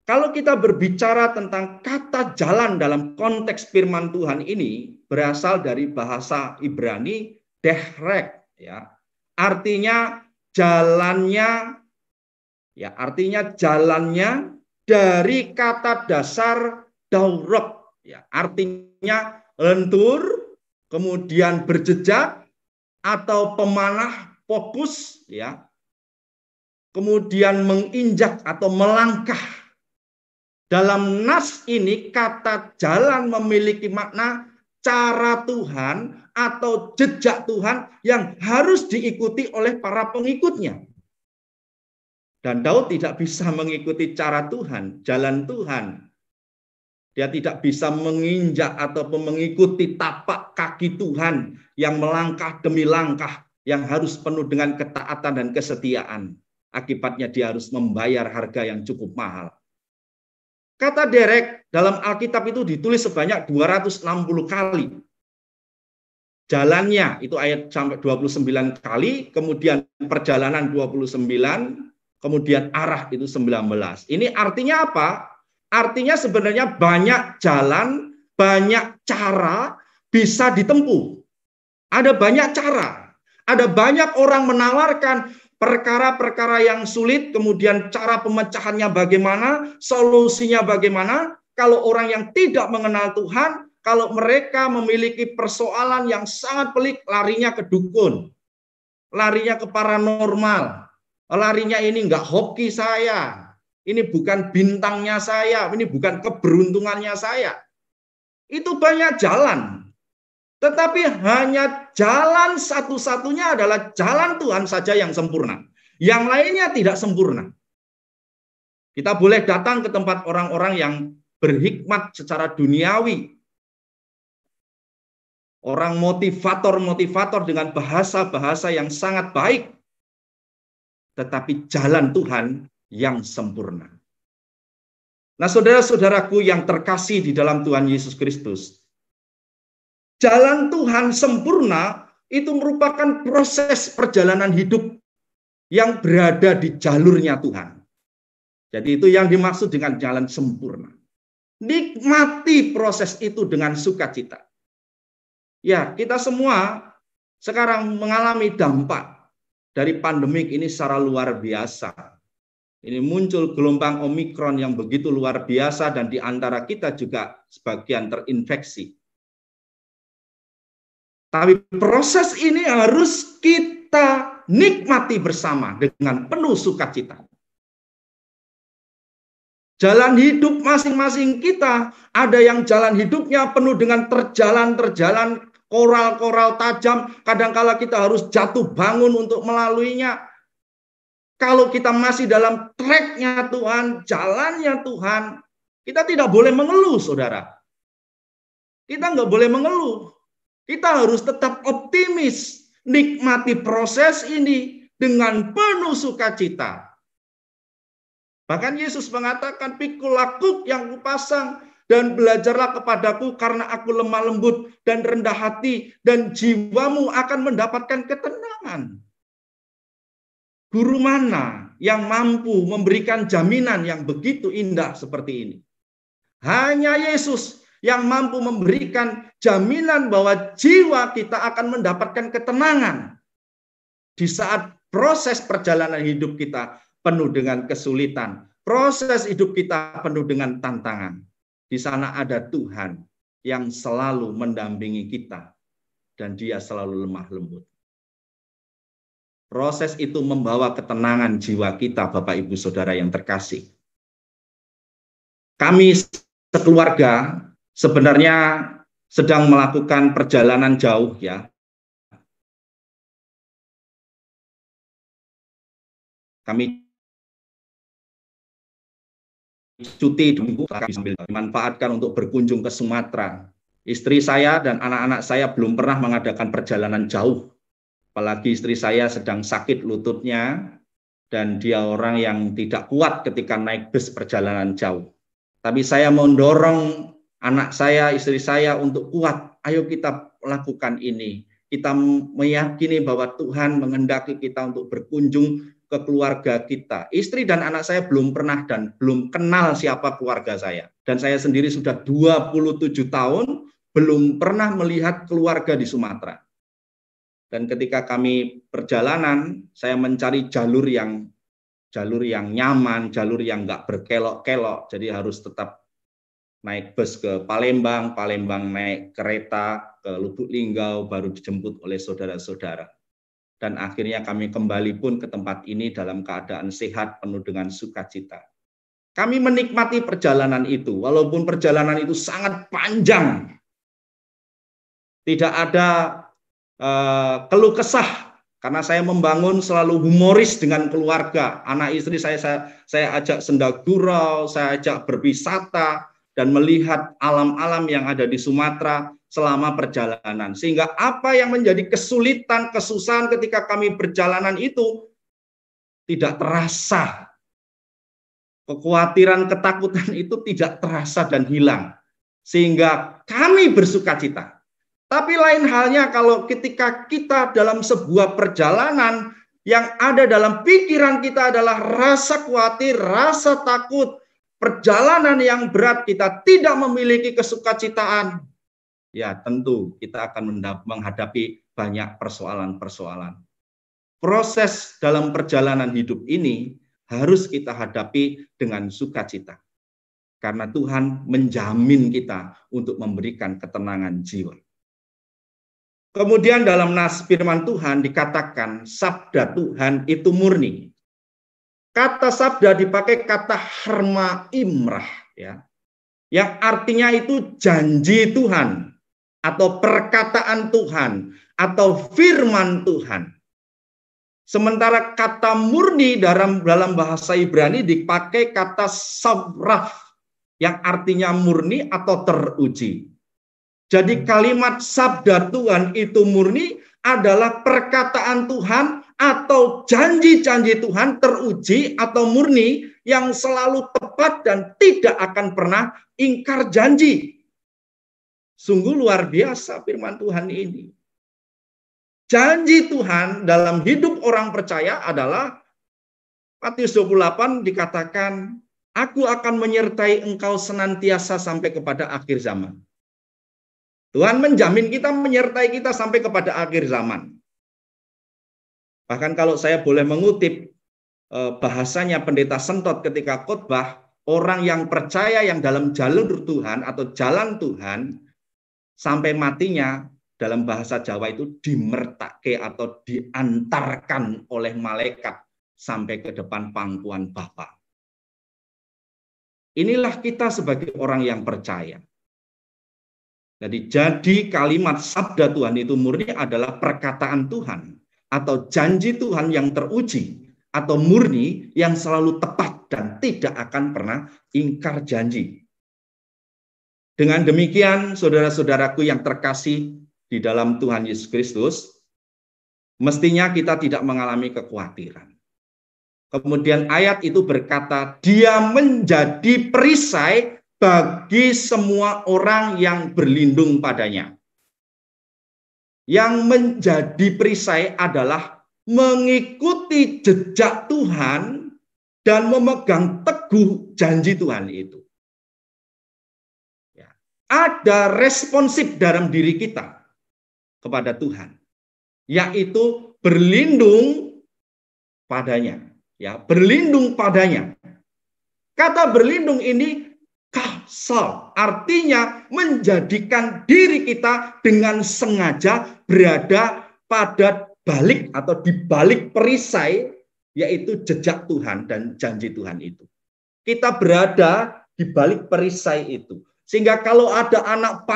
Kalau kita berbicara tentang kata jalan dalam konteks firman Tuhan ini berasal dari bahasa Ibrani dehrek, ya. Artinya jalannya, ya, artinya jalannya dari kata dasar daurok, ya, artinya lentur, kemudian berjejak atau pemanah, fokus, ya, kemudian menginjak atau melangkah. Dalam nas ini kata jalan memiliki makna cara Tuhan atau jejak Tuhan yang harus diikuti oleh para pengikutnya. Dan Daud tidak bisa mengikuti cara Tuhan, jalan Tuhan. Dia tidak bisa menginjak ataupun mengikuti tapak kaki Tuhan yang melangkah demi langkah yang harus penuh dengan ketaatan dan kesetiaan. Akibatnya dia harus membayar harga yang cukup mahal. Kata derek dalam Alkitab itu ditulis sebanyak 260 kali. Jalannya itu ayat sampai 29 kali, kemudian perjalanan 29, kemudian arah itu 19. Ini artinya apa? Artinya sebenarnya banyak jalan, banyak cara bisa ditempuh. Ada banyak cara. Ada banyak orang menawarkan perkara-perkara yang sulit, kemudian cara pemecahannya bagaimana, solusinya bagaimana. Kalau orang yang tidak mengenal Tuhan, kalau mereka memiliki persoalan yang sangat pelik, larinya ke dukun, larinya ke paranormal, larinya ini enggak hoki saya, ini bukan bintangnya saya, ini bukan keberuntungannya saya. Itu banyak jalan. Tetapi hanya jalan satu-satunya adalah jalan Tuhan saja yang sempurna. Yang lainnya tidak sempurna. Kita boleh datang ke tempat orang-orang yang berhikmat secara duniawi. Orang motivator-motivator dengan bahasa-bahasa yang sangat baik. Tetapi jalan Tuhan yang sempurna. Nah, saudara-saudaraku yang terkasih di dalam Tuhan Yesus Kristus, jalan Tuhan sempurna itu merupakan proses perjalanan hidup yang berada di jalurnya Tuhan. Jadi itu yang dimaksud dengan jalan sempurna. Nikmati proses itu dengan sukacita. Ya, kita semua sekarang mengalami dampak dari pandemik ini secara luar biasa. Ini muncul gelombang Omikron yang begitu luar biasa dan di antara kita juga sebagian terinfeksi. Tapi proses ini harus kita nikmati bersama dengan penuh sukacita. Jalan hidup masing-masing kita, ada yang jalan hidupnya penuh dengan terjalan-terjalan, koral-koral tajam, kadangkala kita harus jatuh bangun untuk melaluinya. Kalau kita masih dalam tracknya Tuhan, jalannya Tuhan, kita tidak boleh mengeluh, saudara. Kita nggak boleh mengeluh. Kita harus tetap optimis, nikmati proses ini dengan penuh sukacita. Bahkan Yesus mengatakan, pikul lakuk yang kupasang dan belajarlah kepadaku karena aku lemah lembut dan rendah hati dan jiwamu akan mendapatkan ketenangan. Guru mana yang mampu memberikan jaminan yang begitu indah seperti ini? Hanya Yesus yang mampu memberikan jaminan bahwa jiwa kita akan mendapatkan ketenangan di saat proses perjalanan hidup kita penuh dengan kesulitan, proses hidup kita penuh dengan tantangan. Di sana ada Tuhan yang selalu mendampingi kita dan Dia selalu lemah lembut. Proses itu membawa ketenangan jiwa kita, Bapak Ibu Saudara yang terkasih. Kami sekeluarga sebenarnya sedang melakukan perjalanan jauh ya. Kami cuti di minggu sambil dimanfaatkan untuk berkunjung ke Sumatera. Istri saya dan anak-anak saya belum pernah mengadakan perjalanan jauh. Apalagi istri saya sedang sakit lututnya dan dia orang yang tidak kuat ketika naik bus perjalanan jauh. Tapi saya mendorong anak saya, istri saya untuk kuat. Ayo kita lakukan ini. Kita meyakini bahwa Tuhan menghendaki kita untuk berkunjung ke keluarga kita. Istri dan anak saya belum pernah dan belum kenal siapa keluarga saya. Dan saya sendiri sudah 27 tahun belum pernah melihat keluarga di Sumatera. Dan ketika kami perjalanan, saya mencari jalur yang nyaman, jalur yang nggak berkelok-kelok. Jadi harus tetap naik bus ke Palembang, Palembang naik kereta ke Lubuk Linggau, baru dijemput oleh saudara-saudara. Dan akhirnya kami kembali pun ke tempat ini dalam keadaan sehat, penuh dengan sukacita. Kami menikmati perjalanan itu, walaupun perjalanan itu sangat panjang. Tidak ada keluh kesah, karena saya membangun selalu humoris dengan keluarga. Anak istri saya ajak senda gurau, saya ajak berwisata, dan melihat alam-alam yang ada di Sumatera selama perjalanan. Sehingga apa yang menjadi kesulitan, kesusahan ketika kami perjalanan itu tidak terasa. Kekhawatiran, ketakutan itu tidak terasa dan hilang. Sehingga kami bersukacita. Tapi lain halnya kalau ketika kita dalam sebuah perjalanan yang ada dalam pikiran kita adalah rasa khawatir, rasa takut, perjalanan yang berat, kita tidak memiliki kesukacitaan. Ya tentu kita akan menghadapi banyak persoalan-persoalan. Proses dalam perjalanan hidup ini harus kita hadapi dengan sukacita. Karena Tuhan menjamin kita untuk memberikan ketenangan jiwa. Kemudian dalam nas firman Tuhan dikatakan sabda Tuhan itu murni. Kata sabda dipakai kata harma imrah ya. Yang artinya itu janji Tuhan atau perkataan Tuhan atau firman Tuhan. Sementara kata murni dalam bahasa Ibrani dipakai kata sabraf yang artinya murni atau teruji. Jadi kalimat sabda Tuhan itu murni adalah perkataan Tuhan atau janji-janji Tuhan teruji atau murni yang selalu tepat dan tidak akan pernah ingkar janji. Sungguh luar biasa firman Tuhan ini. Janji Tuhan dalam hidup orang percaya adalah Matius 28 dikatakan, aku akan menyertai engkau senantiasa sampai kepada akhir zaman. Tuhan menjamin kita, menyertai kita sampai kepada akhir zaman. Bahkan kalau saya boleh mengutip bahasanya Pendeta Sentot ketika khotbah, orang yang percaya yang dalam jalur Tuhan atau jalan Tuhan sampai matinya, dalam bahasa Jawa itu dimertake atau diantarkan oleh malaikat sampai ke depan pangkuan Bapa. Inilah kita sebagai orang yang percaya. Jadi kalimat sabda Tuhan itu murni adalah perkataan Tuhan atau janji Tuhan yang teruji atau murni yang selalu tepat dan tidak akan pernah ingkar janji. Dengan demikian, saudara-saudaraku yang terkasih di dalam Tuhan Yesus Kristus, mestinya kita tidak mengalami kekhawatiran. Kemudian ayat itu berkata, dia menjadi perisai bagi semua orang yang berlindung padanya. Yang menjadi perisai adalah mengikuti jejak Tuhan dan memegang teguh janji Tuhan itu. Ya. Ada responsif dalam diri kita kepada Tuhan, yaitu berlindung padanya. Ya, berlindung padanya. Kata berlindung ini kasal, artinya menjadikan diri kita dengan sengaja berada pada balik atau di balik perisai, yaitu jejak Tuhan dan janji Tuhan itu. Kita berada di balik perisai itu. Sehingga kalau ada anak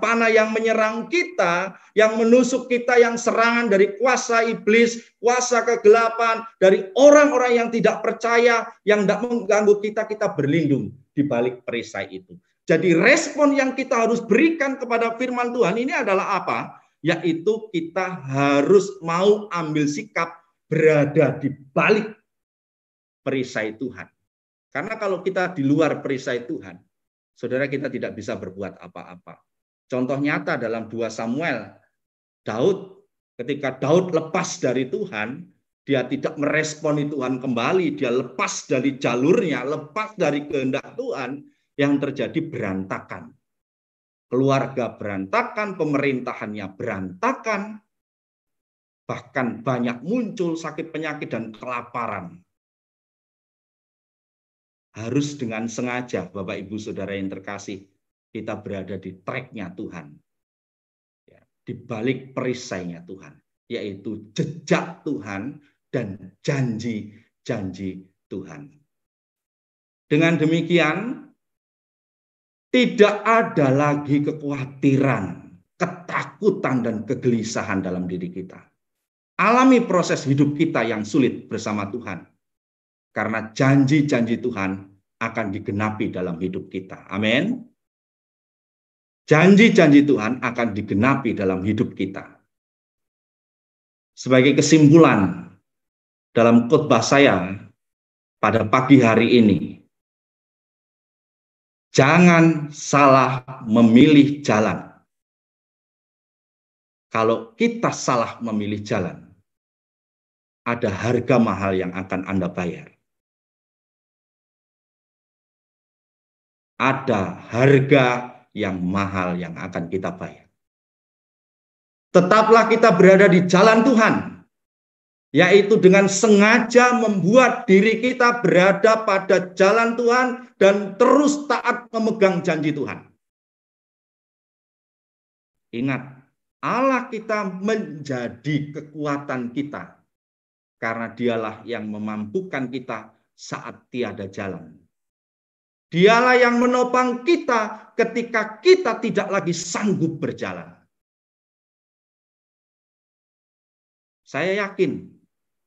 panah yang menyerang kita, yang menusuk kita, yang serangan dari kuasa iblis, kuasa kegelapan, dari orang-orang yang tidak percaya, yang tidak mengganggu kita, kita berlindung di balik perisai itu. Jadi respon yang kita harus berikan kepada firman Tuhan ini adalah apa? Yaitu kita harus mau ambil sikap berada di balik perisai Tuhan. Karena kalau kita di luar perisai Tuhan, saudara, kita tidak bisa berbuat apa-apa. Contoh nyata dalam 2 Samuel, Daud, ketika Daud lepas dari Tuhan, dia tidak meresponi Tuhan kembali, dia lepas dari jalurnya, lepas dari kehendak Tuhan, yang terjadi berantakan. Keluarga berantakan, pemerintahannya berantakan, bahkan banyak muncul sakit penyakit dan kelaparan. Harus dengan sengaja, Bapak Ibu Saudara yang terkasih, kita berada di tracknya Tuhan. Ya, di balik perisainya Tuhan, yaitu jejak Tuhan dan janji-janji Tuhan. Dengan demikian, tidak ada lagi kekhawatiran, ketakutan, dan kegelisahan dalam diri kita. Alami proses hidup kita yang sulit bersama Tuhan. Karena janji-janji Tuhan akan digenapi dalam hidup kita. Amin. Janji-janji Tuhan akan digenapi dalam hidup kita. Sebagai kesimpulan dalam khotbah saya pada pagi hari ini, jangan salah memilih jalan. Kalau kita salah memilih jalan, ada harga mahal yang akan Anda bayar. Ada harga yang mahal yang akan kita bayar. Tetaplah kita berada di jalan Tuhan, yaitu dengan sengaja membuat diri kita berada pada jalan Tuhan dan terus taat memegang janji Tuhan. Ingat, Allah kita menjadi kekuatan kita, karena dialah yang memampukan kita saat tiada jalan. Dialah yang menopang kita ketika kita tidak lagi sanggup berjalan. Saya yakin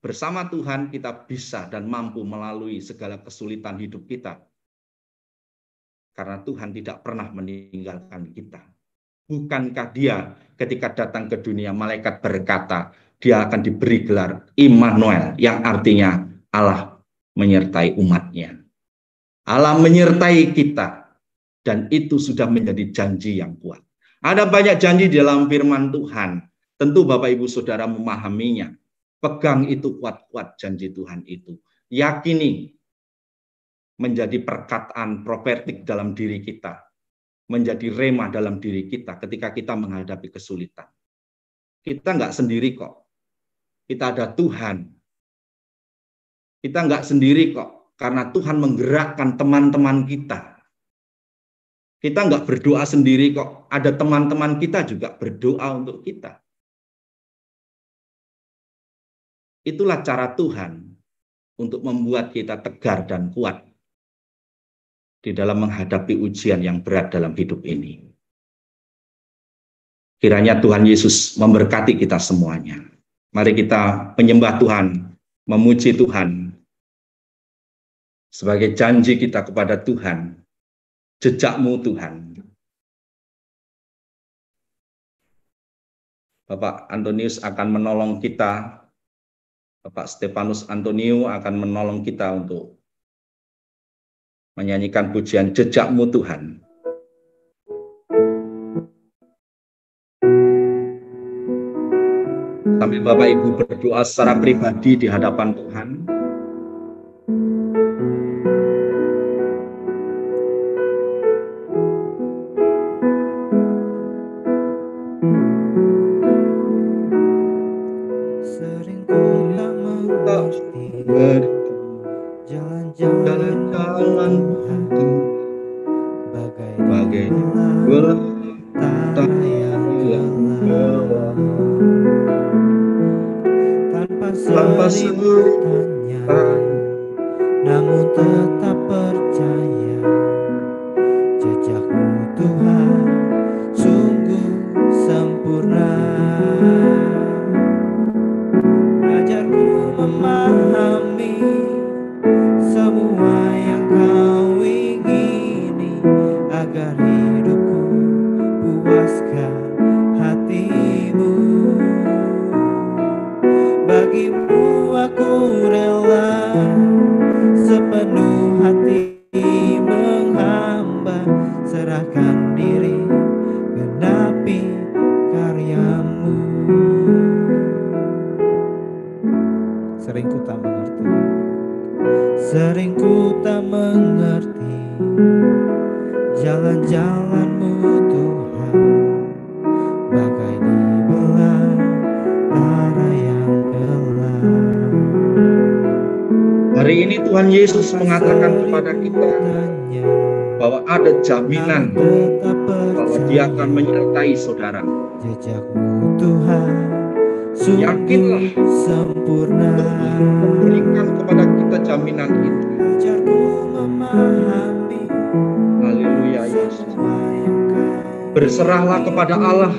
bersama Tuhan kita bisa dan mampu melalui segala kesulitan hidup kita. Karena Tuhan tidak pernah meninggalkan kita. Bukankah Dia ketika datang ke dunia, malaikat berkata, Dia akan diberi gelar Immanuel, yang artinya Allah menyertai umatnya. Allah menyertai kita, dan itu sudah menjadi janji yang kuat. Ada banyak janji di dalam firman Tuhan. Tentu Bapak Ibu Saudara memahaminya. Pegang itu kuat-kuat janji Tuhan itu. Yakini menjadi perkataan profetik dalam diri kita. Menjadi rema dalam diri kita ketika kita menghadapi kesulitan. Kita nggak sendiri kok. Kita ada Tuhan Kita nggak sendiri kok, karena Tuhan menggerakkan teman-teman kita. Kita nggak berdoa sendiri kok, ada teman-teman kita juga berdoa untuk kita. Itulah cara Tuhan untuk membuat kita tegar dan kuat di dalam menghadapi ujian yang berat dalam hidup ini. Kiranya Tuhan Yesus memberkati kita semuanya. Mari kita menyembah Tuhan, memuji Tuhan. Sebagai janji kita kepada Tuhan, jejak-Mu Tuhan. Bapak Antonius akan menolong kita, Bapak Stefanus Antonio akan menolong kita untuk menyanyikan pujian jejak-Mu Tuhan. Sambil Bapak Ibu berdoa secara pribadi di hadapan Tuhan. Sering ku tak mengerti jalan-jalan Tuhan, bagai belah tanah yang gelap, tanpa sebutannya, namun tetap percaya jejak-Mu Tuhan sungguh sempurna. Ajarku memahami semua yang Kau ingini, agar hidupku puaskan hati-Mu. Bagi-Mu aku rela sepenuh hati menghamba, serahkan diri genapi karya-Mu. Sering ku tak mengerti, sering ku tak mengerti jalan-jalan-Mu Tuhan, bagai di belantara yang gelap. Hari ini Tuhan Yesus mengatakan kepada kita bahwa ada jaminan bahwa Dia akan menyertai saudara. Jejak-Mu Tuhan Yakinlah, sempurna, Tuhan memberikan kepada kita jaminan itu. ajarku memahami Haleluya Yesus. semua yang Kau Berserahlah kepada Allah,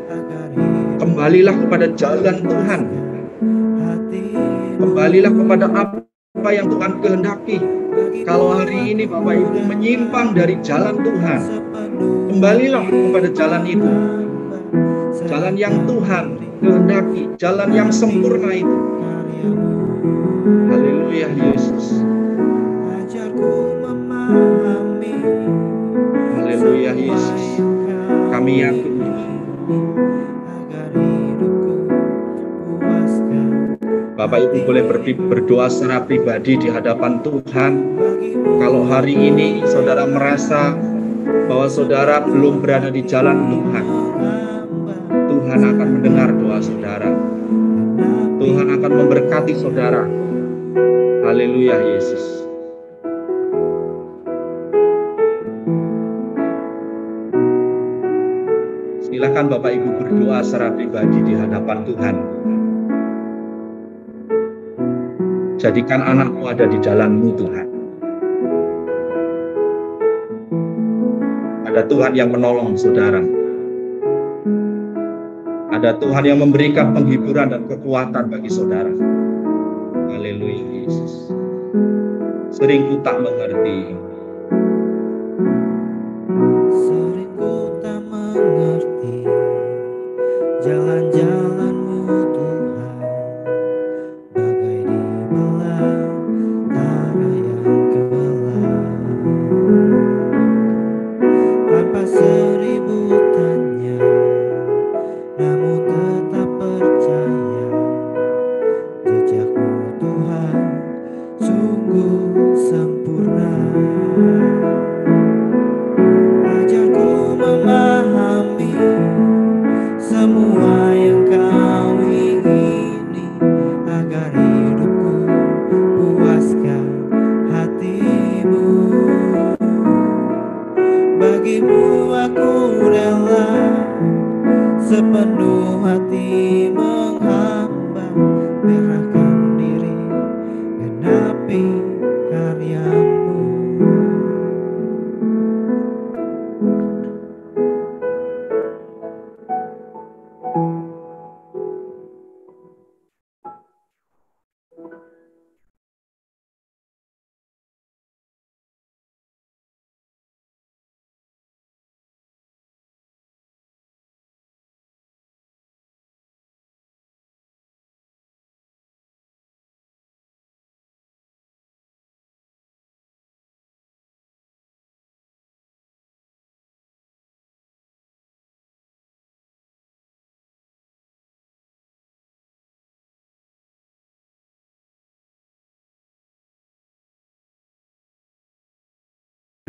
agar hidup kembalilah kepada jalan Tuhan, hati-Mu. kembalilah kepada apa yang Tuhan kehendaki. Kalau hari ini Bapak Ibu menyimpang dari jalan Tuhan, kembalilah kepada jalan itu, jalan yang Tuhan kehendaki, jalan yang sempurna itu. Haleluya Yesus. Ajarku memahami Haleluya Yesus. Kami yakin agar hidupku puaskan. Bapak Ibu boleh berdoa secara pribadi di hadapan Tuhan. Kalau hari ini saudara merasa bahwa saudara belum berada di jalan Tuhan, Tuhan akan mendengar doa saudara. Tuhan akan memberkati saudara. Haleluya Yesus. Silakan Bapak Ibu berdoa secara pribadi di hadapan Tuhan. Jadikan anakmu ada di jalan-Mu Tuhan. Ada Tuhan yang menolong saudara. Ada Tuhan yang memberikan penghiburan dan kekuatan bagi saudara. Haleluya Yesus. Sering ku tak mengerti. Sering ku tak mengerti jalan-jalan-Mu Tuhan, bagai di belantara yang gelap, tanpa seribu tanya, namun tetap percaya jejak-Mu Tuhan sungguh sempurna. sepenuh hati menghamba, menyerahkan diri, genapi karya-Mu.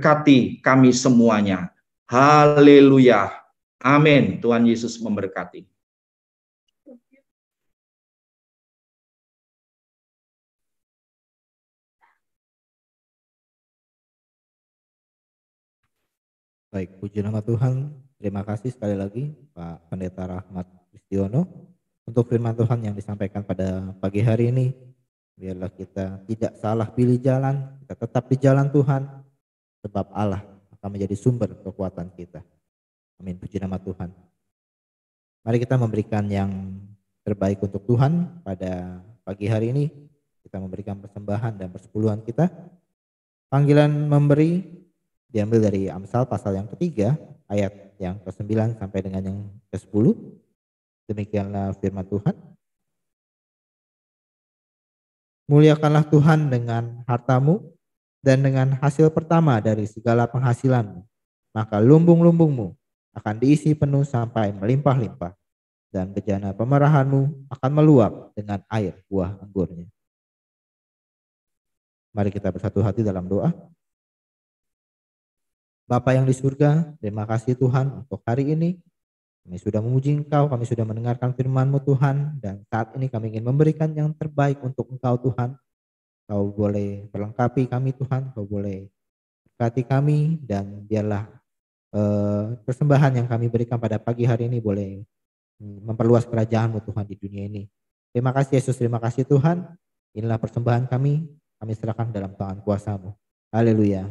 Berkati kami semuanya. Haleluya. Amin. Tuhan Yesus memberkati. Baik, puji nama Tuhan. Terima kasih sekali lagi Pak Pendeta Rahmat Kristiono untuk firman Tuhan yang disampaikan pada pagi hari ini. Biarlah kita tidak salah pilih jalan, kita tetap di jalan Tuhan, sebab Allah akan menjadi sumber kekuatan kita. Amin, puji nama Tuhan. Mari kita memberikan yang terbaik untuk Tuhan pada pagi hari ini. Kita memberikan persembahan dan persepuluhan kita. Panggilan memberi diambil dari Amsal pasal yang ketiga, ayat yang ke-9 sampai dengan yang ke-10. Demikianlah firman Tuhan. Muliakanlah Tuhan dengan hartamu dan dengan hasil pertama dari segala penghasilanmu. Maka lumbung-lumbungmu akan diisi penuh sampai melimpah-limpah. Dan bejana pemerahanmu akan meluap dengan air buah anggurnya. Mari kita bersatu hati dalam doa. Bapa yang di surga, terima kasih Tuhan untuk hari ini. Kami sudah memuji Engkau, kami sudah mendengarkan firman-Mu Tuhan, dan saat ini kami ingin memberikan yang terbaik untuk Engkau Tuhan. Kau boleh perlengkapi kami Tuhan, Kau boleh berkati kami, dan biarlah persembahan yang kami berikan pada pagi hari ini boleh memperluas kerajaan-Mu Tuhan di dunia ini. Terima kasih Yesus, terima kasih Tuhan. Inilah persembahan kami serahkan dalam tangan kuasa-Mu. Haleluya.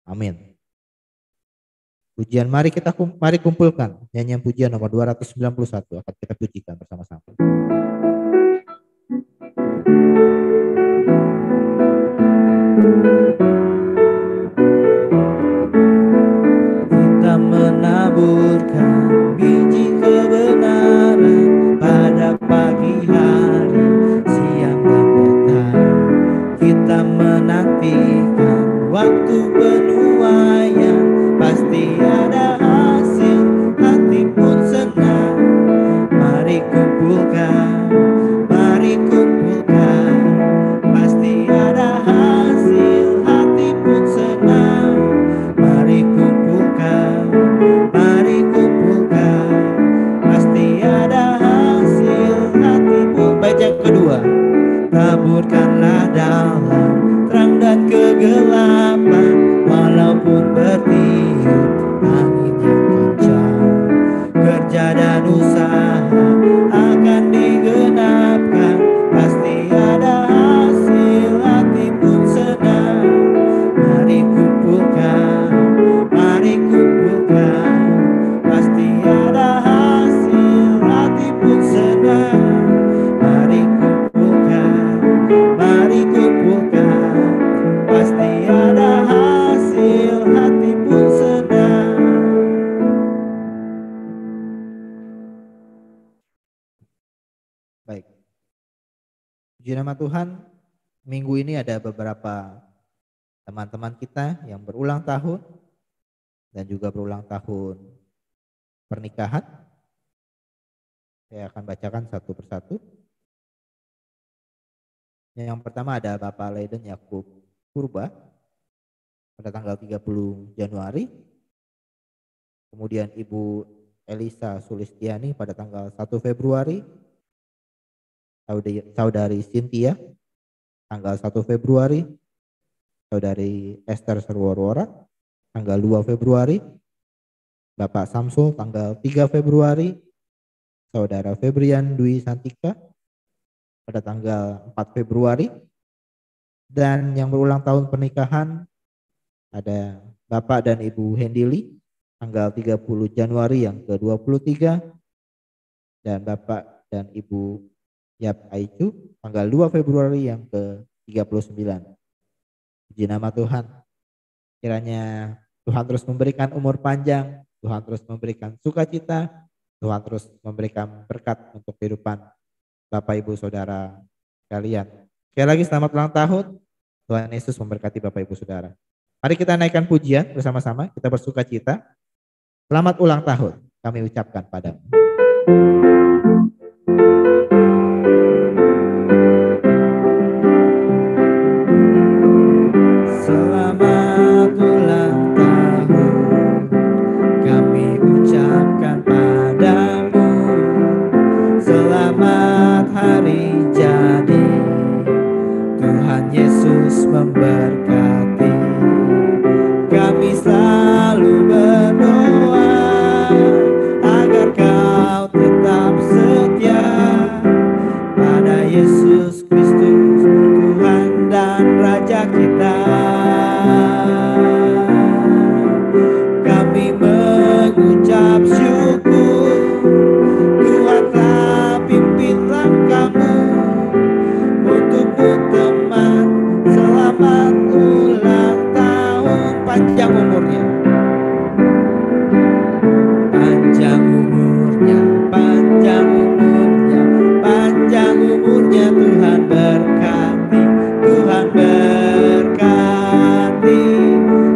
Amin. Pujian mari kumpulkan nyanyian pujian nomor 291 akan kita pujikan bersama-sama. Kita menaburkan biji kebenaran pada pagi hari, siang dan petang. Kita menantikan waktu penuaian, pasti ada hasil, hati pun senang. Mari kumpulkan, pasti ada hasil, hati pun senang. Mari kumpulkan, pasti ada hasil, hati pun. Baik, yang kedua, taburkanlah dalam terang dan kegelapan, walaupun bertiup angin yang kencang, kerja dan usaha akan digenapkan, pasti ada hasil, hati pun senang. Mari kumpulkan, pasti ada hasil, hati pun senang. Mari kumpulkan, pasti ada hasil, hati pun senang. Baik. Puji nama Tuhan, minggu ini ada beberapa teman-teman kita yang berulang tahun dan juga berulang tahun pernikahan. Saya akan bacakan satu persatu. Yang pertama ada Bapak Leiden Yakub Purba pada tanggal 30 Januari. Kemudian Ibu Elisa Sulistiani pada tanggal 1 Februari. Saudari Cynthia tanggal 1 Februari. Saudari Esther Serworwora tanggal 2 Februari. Bapak Samsul tanggal 3 Februari. Saudara Febrian Dwi Santika pada tanggal 4 Februari. Dan yang berulang tahun pernikahan ada Bapak dan Ibu Hendili tanggal 30 Januari yang ke-23 dan Bapak dan Ibu Yap Aicu tanggal 2 Februari yang ke-39. Puji nama Tuhan. Kiranya Tuhan terus memberikan umur panjang, Tuhan terus memberikan sukacita, Tuhan terus memberikan berkat untuk kehidupan Bapak Ibu Saudara kalian. Sekali lagi selamat ulang tahun. Tuhan Yesus memberkati Bapak Ibu Saudara. Mari kita naikkan pujian bersama-sama, kita bersukacita. Selamat ulang tahun kami ucapkan padamu. Selamat ulang tahun kami ucapkan padamu. Selamat hari jadi, Tuhan Yesus memberkati. Kami selalu berdoa agar kau tetap setia pada Yesus Kristus, Tuhan dan Raja kita. Kami mengucap syukur, Tuhan telah pimpin langkahmu. Untukmu teman, selamat ulang tahun, panjang umurnya. Panjang umurnya, panjang umurnya, panjang umurnya, Tuhan berkati, Tuhan berkati,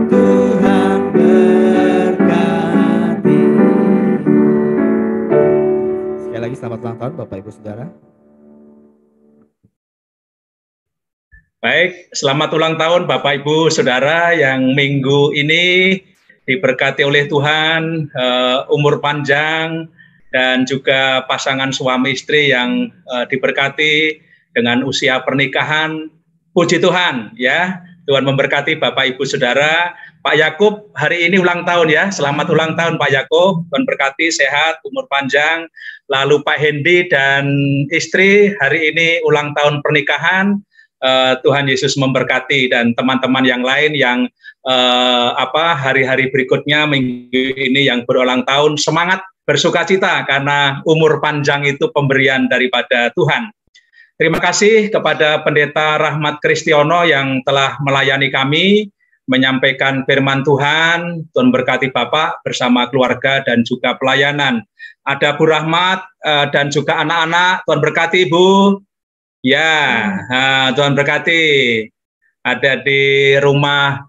Tuhan berkati. Sekali lagi selamat ulang tahun Bapak Ibu Saudara. Baik, selamat ulang tahun Bapak Ibu Saudara yang minggu ini diberkati oleh Tuhan, umur panjang dan juga pasangan suami istri yang diberkati dengan usia pernikahan. Puji Tuhan ya, Tuhan memberkati Bapak Ibu Saudara. Pak Yakub hari ini ulang tahun ya, selamat ulang tahun Pak Yakub, Tuhan berkati, sehat, umur panjang. Lalu Pak Hendi dan istri hari ini ulang tahun pernikahan. Tuhan Yesus memberkati, dan teman-teman yang lain yang hari-hari berikutnya minggu ini yang berulang tahun, semangat, bersukacita karena umur panjang itu pemberian daripada Tuhan. Terima kasih kepada Pendeta Rahmat Kristiono yang telah melayani kami, menyampaikan firman Tuhan. Tuhan berkati Bapak bersama keluarga dan juga pelayanan. Ada Bu Rahmat dan juga anak-anak, Tuhan berkati Bu. Ya, Tuhan berkati. Ada di rumah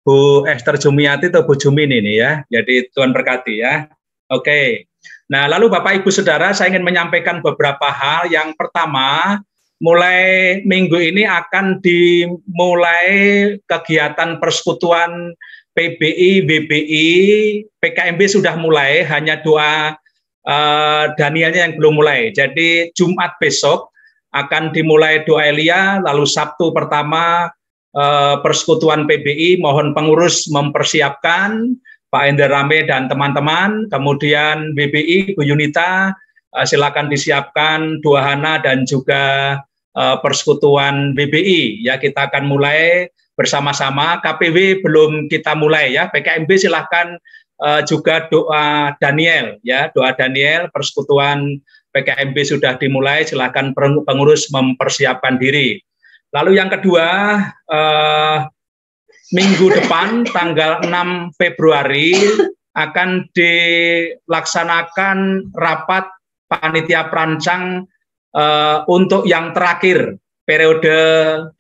Bu Esther Jumiati atau Bu Jumin ini ya. Jadi Tuhan berkati ya. Oke. Nah, lalu Bapak Ibu Saudara, saya ingin menyampaikan beberapa hal. Yang pertama, mulai minggu ini akan dimulai kegiatan persekutuan PBI, BBI, PKMB sudah mulai, hanya doa Danielnya yang belum mulai. Jadi Jumat besok akan dimulai doa Elia, lalu Sabtu pertama persekutuan PBI, mohon pengurus mempersiapkan, Pak Ender Rame dan teman-teman. Kemudian BBI, Bu Yunita, silakan disiapkan doa Hana dan juga persekutuan BBI. Ya, kita akan mulai bersama-sama. KPW belum kita mulai ya. PKMB silahkan juga doa Daniel ya, doa Daniel, persekutuan PKMB sudah dimulai, silakan pengurus mempersiapkan diri. Lalu yang kedua, minggu depan tanggal 6 Februari akan dilaksanakan rapat panitia perancang untuk yang terakhir periode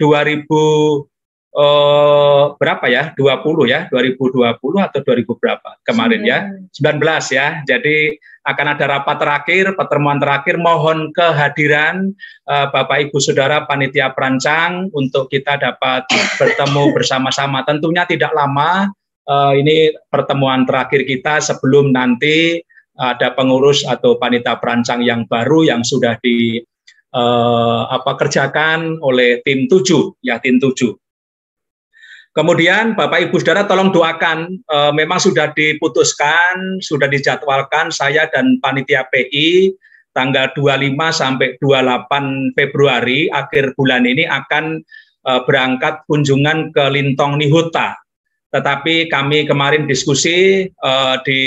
2020 ya, 2020 atau 2000 berapa kemarin ya, 19 ya. Jadi akan ada rapat terakhir, pertemuan terakhir, mohon kehadiran Bapak Ibu Saudara panitia perancang untuk kita dapat bertemu bersama-sama. Tentunya tidak lama, ini pertemuan terakhir kita sebelum nanti ada pengurus atau panitia perancang yang baru yang sudah kerjakan oleh tim 7 ya, tim 7. Kemudian Bapak Ibu Saudara tolong doakan, memang sudah diputuskan, sudah dijadwalkan saya dan panitia PI tanggal 25 sampai 28 Februari akhir bulan ini akan berangkat kunjungan ke Lintong Nihuta. Tetapi kami kemarin diskusi di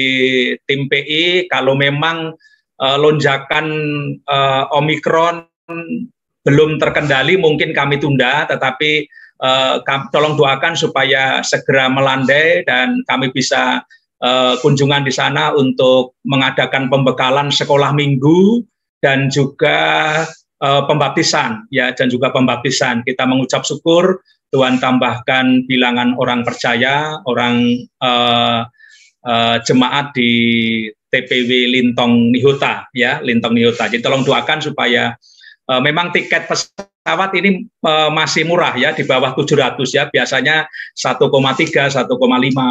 tim PI, kalau memang lonjakan Omikron belum terkendali, mungkin kami tunda, tetapi tolong doakan supaya segera melandai dan kami bisa kunjungan di sana untuk mengadakan pembekalan sekolah minggu dan juga pembaptisan, ya, dan juga pembaptisan. Kita mengucap syukur Tuhan tambahkan bilangan orang percaya, orang jemaat di TPW Lintong Nihuta, ya, Lintong Nihuta. Jadi tolong doakan supaya memang tiket pesawat ini masih murah, ya, di bawah 700, ya, biasanya 1,3, 1,5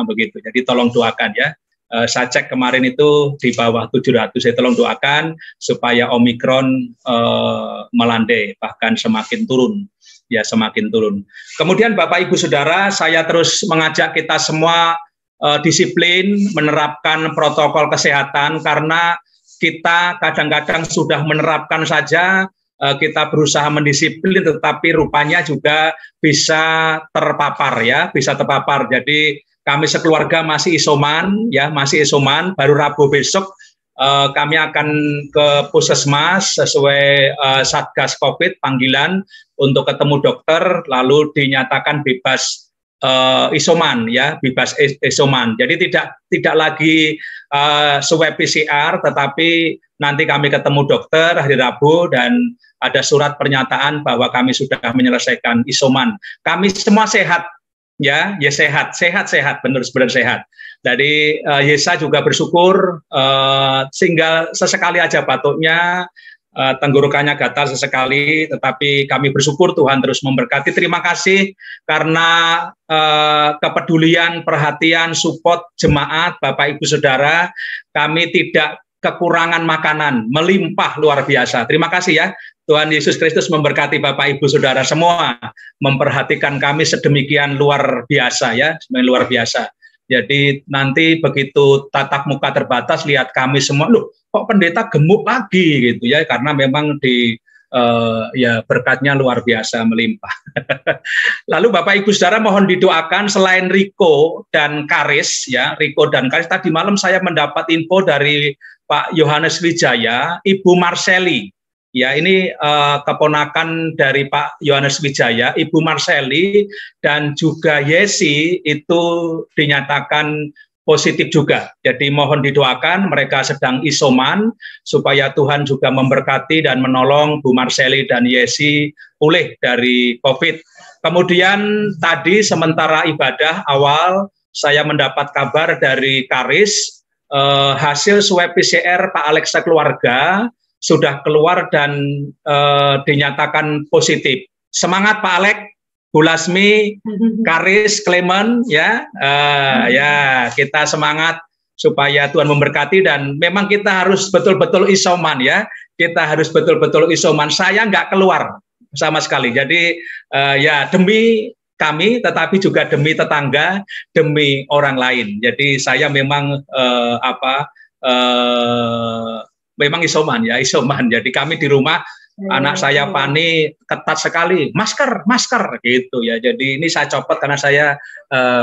begitu. Jadi tolong doakan, ya. Saya cek kemarin itu di bawah 700. Saya tolong doakan supaya Omikron melandai, bahkan semakin turun, ya, semakin turun. Kemudian Bapak Ibu Saudara, saya terus mengajak kita semua disiplin menerapkan protokol kesehatan, karena kita kadang-kadang sudah menerapkan saja, kita berusaha mendisiplin, tetapi rupanya juga bisa terpapar, ya, bisa terpapar. Jadi kami sekeluarga masih isoman, ya, masih isoman. Baru Rabu besok kami akan ke Puskesmas sesuai Satgas COVID panggilan untuk ketemu dokter, lalu dinyatakan bebas isoman, ya, bebas isoman. Jadi tidak lagi swab PCR, tetapi nanti kami ketemu dokter hari Rabu dan ada surat pernyataan bahwa kami sudah menyelesaikan isoman. Kami semua sehat, ya, ya, sehat, benar-benar sehat. Jadi Yesa juga bersyukur, sehingga sesekali aja batuknya, tenggorokannya gatal sesekali, tetapi kami bersyukur Tuhan terus memberkati. Terima kasih karena kepedulian, perhatian, support jemaat, Bapak Ibu Saudara, kami tidak kekurangan makanan, melimpah luar biasa. Terima kasih, ya. Tuhan Yesus Kristus memberkati Bapak Ibu Saudara semua, memperhatikan kami sedemikian luar biasa, ya, luar biasa. Jadi nanti begitu tatap muka terbatas, lihat kami semua, loh, kok pendeta gemuk lagi gitu, ya, karena memang ya, berkatnya luar biasa, melimpah. Lalu Bapak Ibu Saudara mohon didoakan selain Riko dan Karis, ya, Riko dan Karis. Tadi malam saya mendapat info dari Pak Yohanes Wijaya, Ibu Marseli. Ya, ini keponakan dari Pak Yohanes Wijaya, Ibu Marseli, dan juga Yesi itu dinyatakan positif juga. Jadi mohon didoakan, mereka sedang isoman, supaya Tuhan juga memberkati dan menolong Bu Marseli dan Yesi pulih dari COVID. Kemudian tadi sementara ibadah awal, saya mendapat kabar dari Karis, hasil swab PCR Pak Alexa keluarga sudah keluar dan dinyatakan positif. Semangat Pak Alek, Bu Lasmi, Karis, Clement, ya, ya, kita semangat supaya Tuhan memberkati, dan memang kita harus betul-betul isoman, ya, kita harus betul-betul isoman. Saya nggak keluar sama sekali, jadi ya, demi kami, tetapi juga demi tetangga, demi orang lain. Jadi saya memang memang isoman, ya, isoman. Jadi kami di rumah, anak saya Pani ketat sekali, masker gitu, ya. Jadi ini saya copot karena saya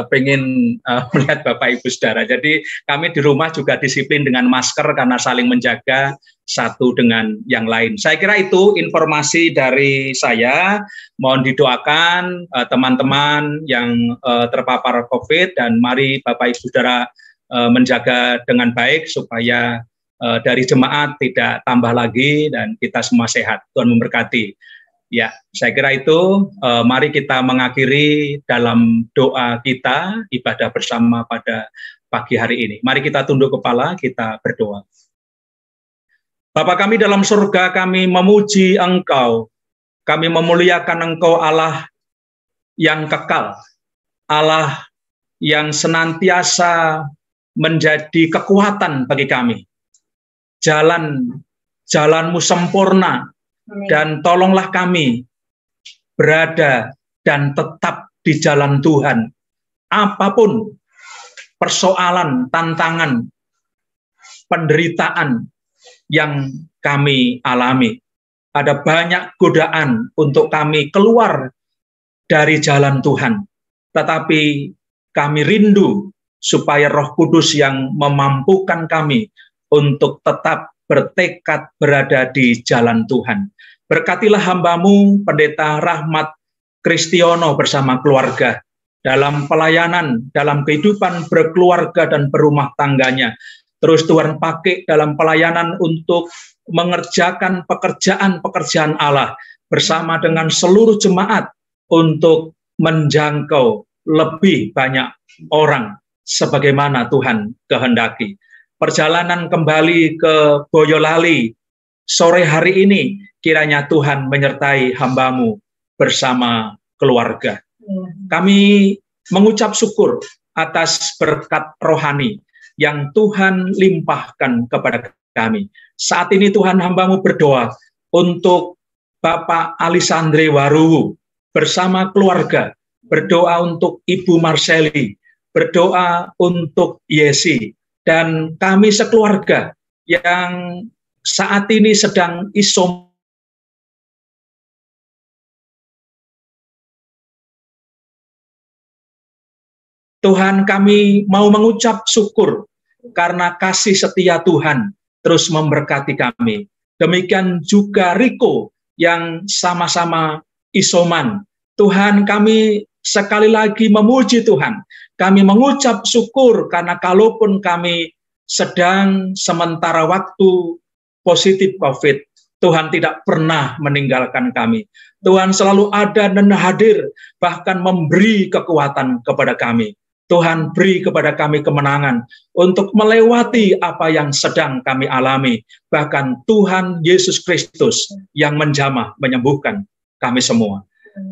pengen melihat Bapak Ibu Saudara. Jadi kami di rumah juga disiplin dengan masker karena saling menjaga satu dengan yang lain. Saya kira itu informasi dari saya. Mohon didoakan teman-teman yang terpapar COVID, dan mari Bapak Ibu Saudara menjaga dengan baik supaya dari jemaat tidak tambah lagi dan kita semua sehat. Tuhan memberkati. Ya, saya kira itu. Mari kita mengakhiri dalam doa kita, ibadah bersama pada pagi hari ini. Mari kita tunduk kepala, kita berdoa. Bapa kami dalam surga, kami memuji Engkau, kami memuliakan Engkau, Allah yang kekal, Allah yang senantiasa menjadi kekuatan bagi kami. Jalan-Mu sempurna, dan tolonglah kami berada dan tetap di jalan Tuhan. Apapun persoalan, tantangan, penderitaan, yang kami alami. Ada banyak godaan untuk kami keluar dari jalan Tuhan. Tetapi kami rindu supaya Roh Kudus yang memampukan kami untuk tetap bertekad berada di jalan Tuhan. Berkatilah hamba-Mu, Pendeta Rahmat Kristiono bersama keluarga, dalam pelayanan, dalam kehidupan berkeluarga dan berumah tangganya. Terus Tuhan pakai dalam pelayanan untuk mengerjakan pekerjaan-pekerjaan Allah bersama dengan seluruh jemaat untuk menjangkau lebih banyak orang sebagaimana Tuhan kehendaki. Perjalanan kembali ke Boyolali sore hari ini, kiranya Tuhan menyertai hamba-Mu bersama keluarga. Kami mengucap syukur atas berkat rohani yang Tuhan limpahkan kepada kami. Saat ini Tuhan, hamba-Mu berdoa untuk Bapak Alisandre Waruwu bersama keluarga, berdoa untuk Ibu Marceli, berdoa untuk Yesi, dan kami sekeluarga yang saat ini sedang isom. Tuhan, kami mau mengucap syukur karena kasih setia Tuhan terus memberkati kami. Demikian juga Riko yang sama-sama isoman. Tuhan, kami sekali lagi memuji Tuhan. Kami mengucap syukur karena kalaupun kami sedang sementara waktu positif COVID, Tuhan tidak pernah meninggalkan kami. Tuhan selalu ada dan hadir, bahkan memberi kekuatan kepada kami. Tuhan, beri kepada kami kemenangan untuk melewati apa yang sedang kami alami. Bahkan Tuhan Yesus Kristus yang menjamah, menyembuhkan kami semua.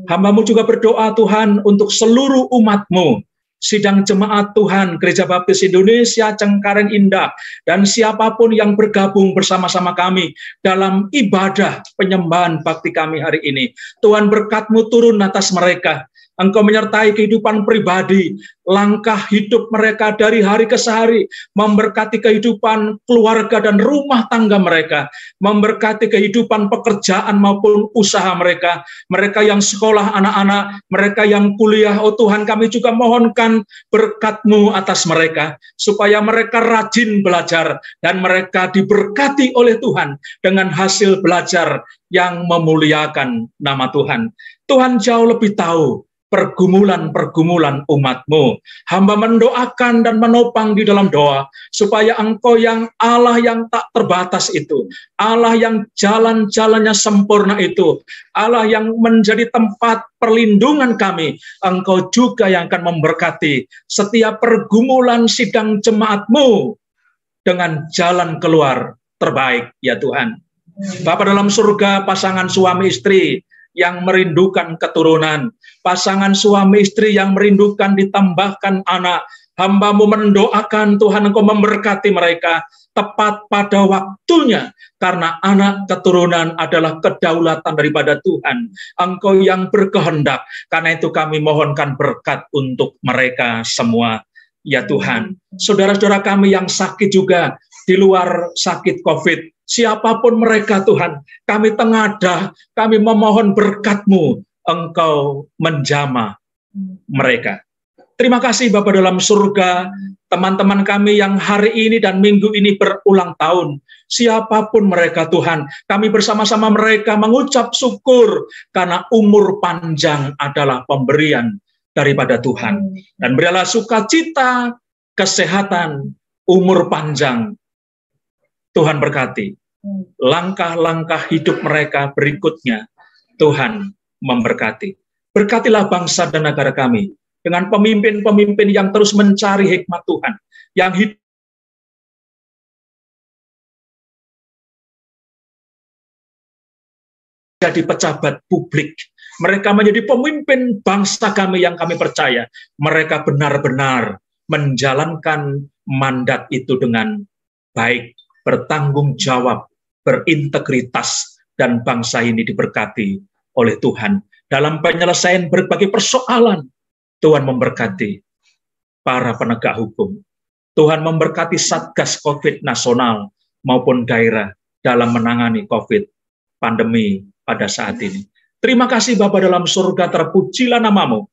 Hamba-Mu juga berdoa Tuhan untuk seluruh umat-Mu, sidang jemaat Tuhan, Gereja Baptis Indonesia, Cengkareng Indah, dan siapapun yang bergabung bersama-sama kami dalam ibadah penyembahan bakti kami hari ini. Tuhan, berkat-Mu turun atas mereka. Engkau menyertai kehidupan pribadi, langkah hidup mereka dari hari ke hari, memberkati kehidupan keluarga dan rumah tangga mereka, memberkati kehidupan pekerjaan maupun usaha mereka, mereka yang sekolah anak-anak, mereka yang kuliah. Oh Tuhan, kami juga mohonkan berkat-Mu atas mereka, supaya mereka rajin belajar dan mereka diberkati oleh Tuhan dengan hasil belajar yang memuliakan nama Tuhan. Tuhan jauh lebih tahu pergumulan-pergumulan umat-Mu. Hamba mendoakan dan menopang di dalam doa, supaya Engkau yang Allah yang tak terbatas itu, Allah yang jalan-jalannya sempurna itu, Allah yang menjadi tempat perlindungan kami, Engkau juga yang akan memberkati setiap pergumulan sidang jemaat-Mu dengan jalan keluar terbaik, ya Tuhan. Bapa dalam surga, pasangan suami istri yang merindukan keturunan, pasangan suami istri yang merindukan ditambahkan anak, hamba-Mu mendoakan Tuhan Engkau memberkati mereka tepat pada waktunya, karena anak keturunan adalah kedaulatan daripada Tuhan. Engkau yang berkehendak, karena itu kami mohonkan berkat untuk mereka semua, ya Tuhan. Saudara-saudara kami yang sakit juga di luar sakit COVID, siapapun mereka Tuhan, kami tengadah, kami memohon berkat-Mu, Engkau menjamah mereka. Terima kasih Bapa dalam surga, teman-teman kami yang hari ini dan minggu ini berulang tahun, siapapun mereka Tuhan, kami bersama-sama mereka mengucap syukur, karena umur panjang adalah pemberian daripada Tuhan. Dan berilah sukacita, kesehatan, umur panjang, Tuhan berkati. Langkah-langkah hidup mereka berikutnya, Tuhan memberkati. Berkatilah bangsa dan negara kami dengan pemimpin-pemimpin yang terus mencari hikmat Tuhan, yang hidup jadi pejabat publik. Mereka menjadi pemimpin bangsa kami yang kami percaya. Mereka benar-benar menjalankan mandat itu dengan baik, bertanggung jawab, berintegritas, dan bangsa ini diberkati oleh Tuhan. Dalam penyelesaian berbagai persoalan, Tuhan memberkati para penegak hukum. Tuhan memberkati Satgas COVID nasional. maupun daerah dalam menangani COVID pandemi pada saat ini. Terima kasih Bapa dalam surga, terpujilah nama-Mu.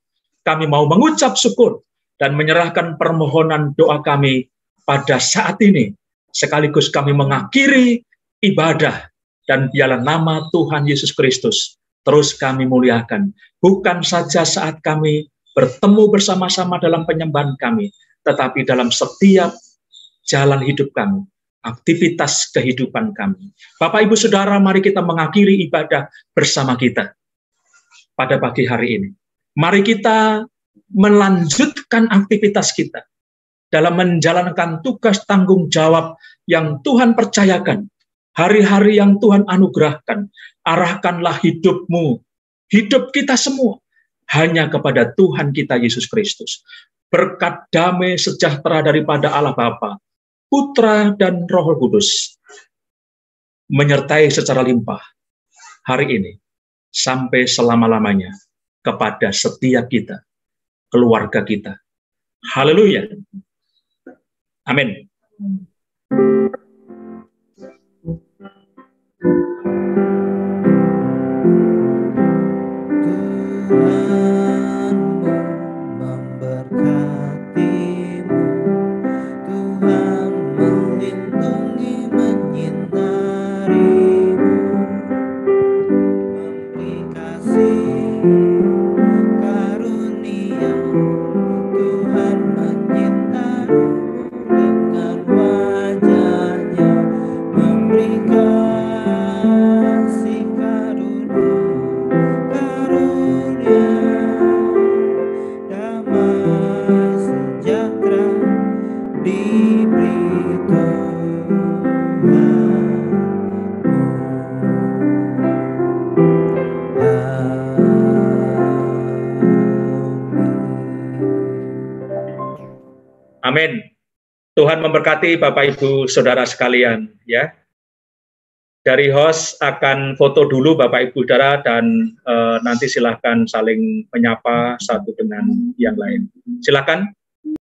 Kami mau mengucap syukur dan menyerahkan permohonan doa kami pada saat ini. Sekaligus kami mengakhiri ibadah, dan biarlah nama Tuhan Yesus Kristus terus kami muliakan. Bukan saja saat kami bertemu bersama-sama dalam penyembahan kami, tetapi dalam setiap jalan hidup kami, aktivitas kehidupan kami. Bapak, Ibu, Saudara, mari kita mengakhiri ibadah bersama kita pada pagi hari ini. Mari kita melanjutkan aktivitas kita dalam menjalankan tugas tanggung jawab yang Tuhan percayakan, hari-hari yang Tuhan anugerahkan. Arahkanlah hidupmu, hidup kita semua, hanya kepada Tuhan kita Yesus Kristus. Berkat damai sejahtera daripada Allah Bapa, Putra, dan Roh Kudus menyertai secara limpah hari ini sampai selama-lamanya kepada setiap kita, keluarga kita. Haleluya. Amin. Amin. Tuhan memberkati Bapak Ibu Saudara sekalian ya. Dari host akan foto dulu Bapak Ibu Saudara dan nanti silahkan saling menyapa satu dengan yang lain. Silakan.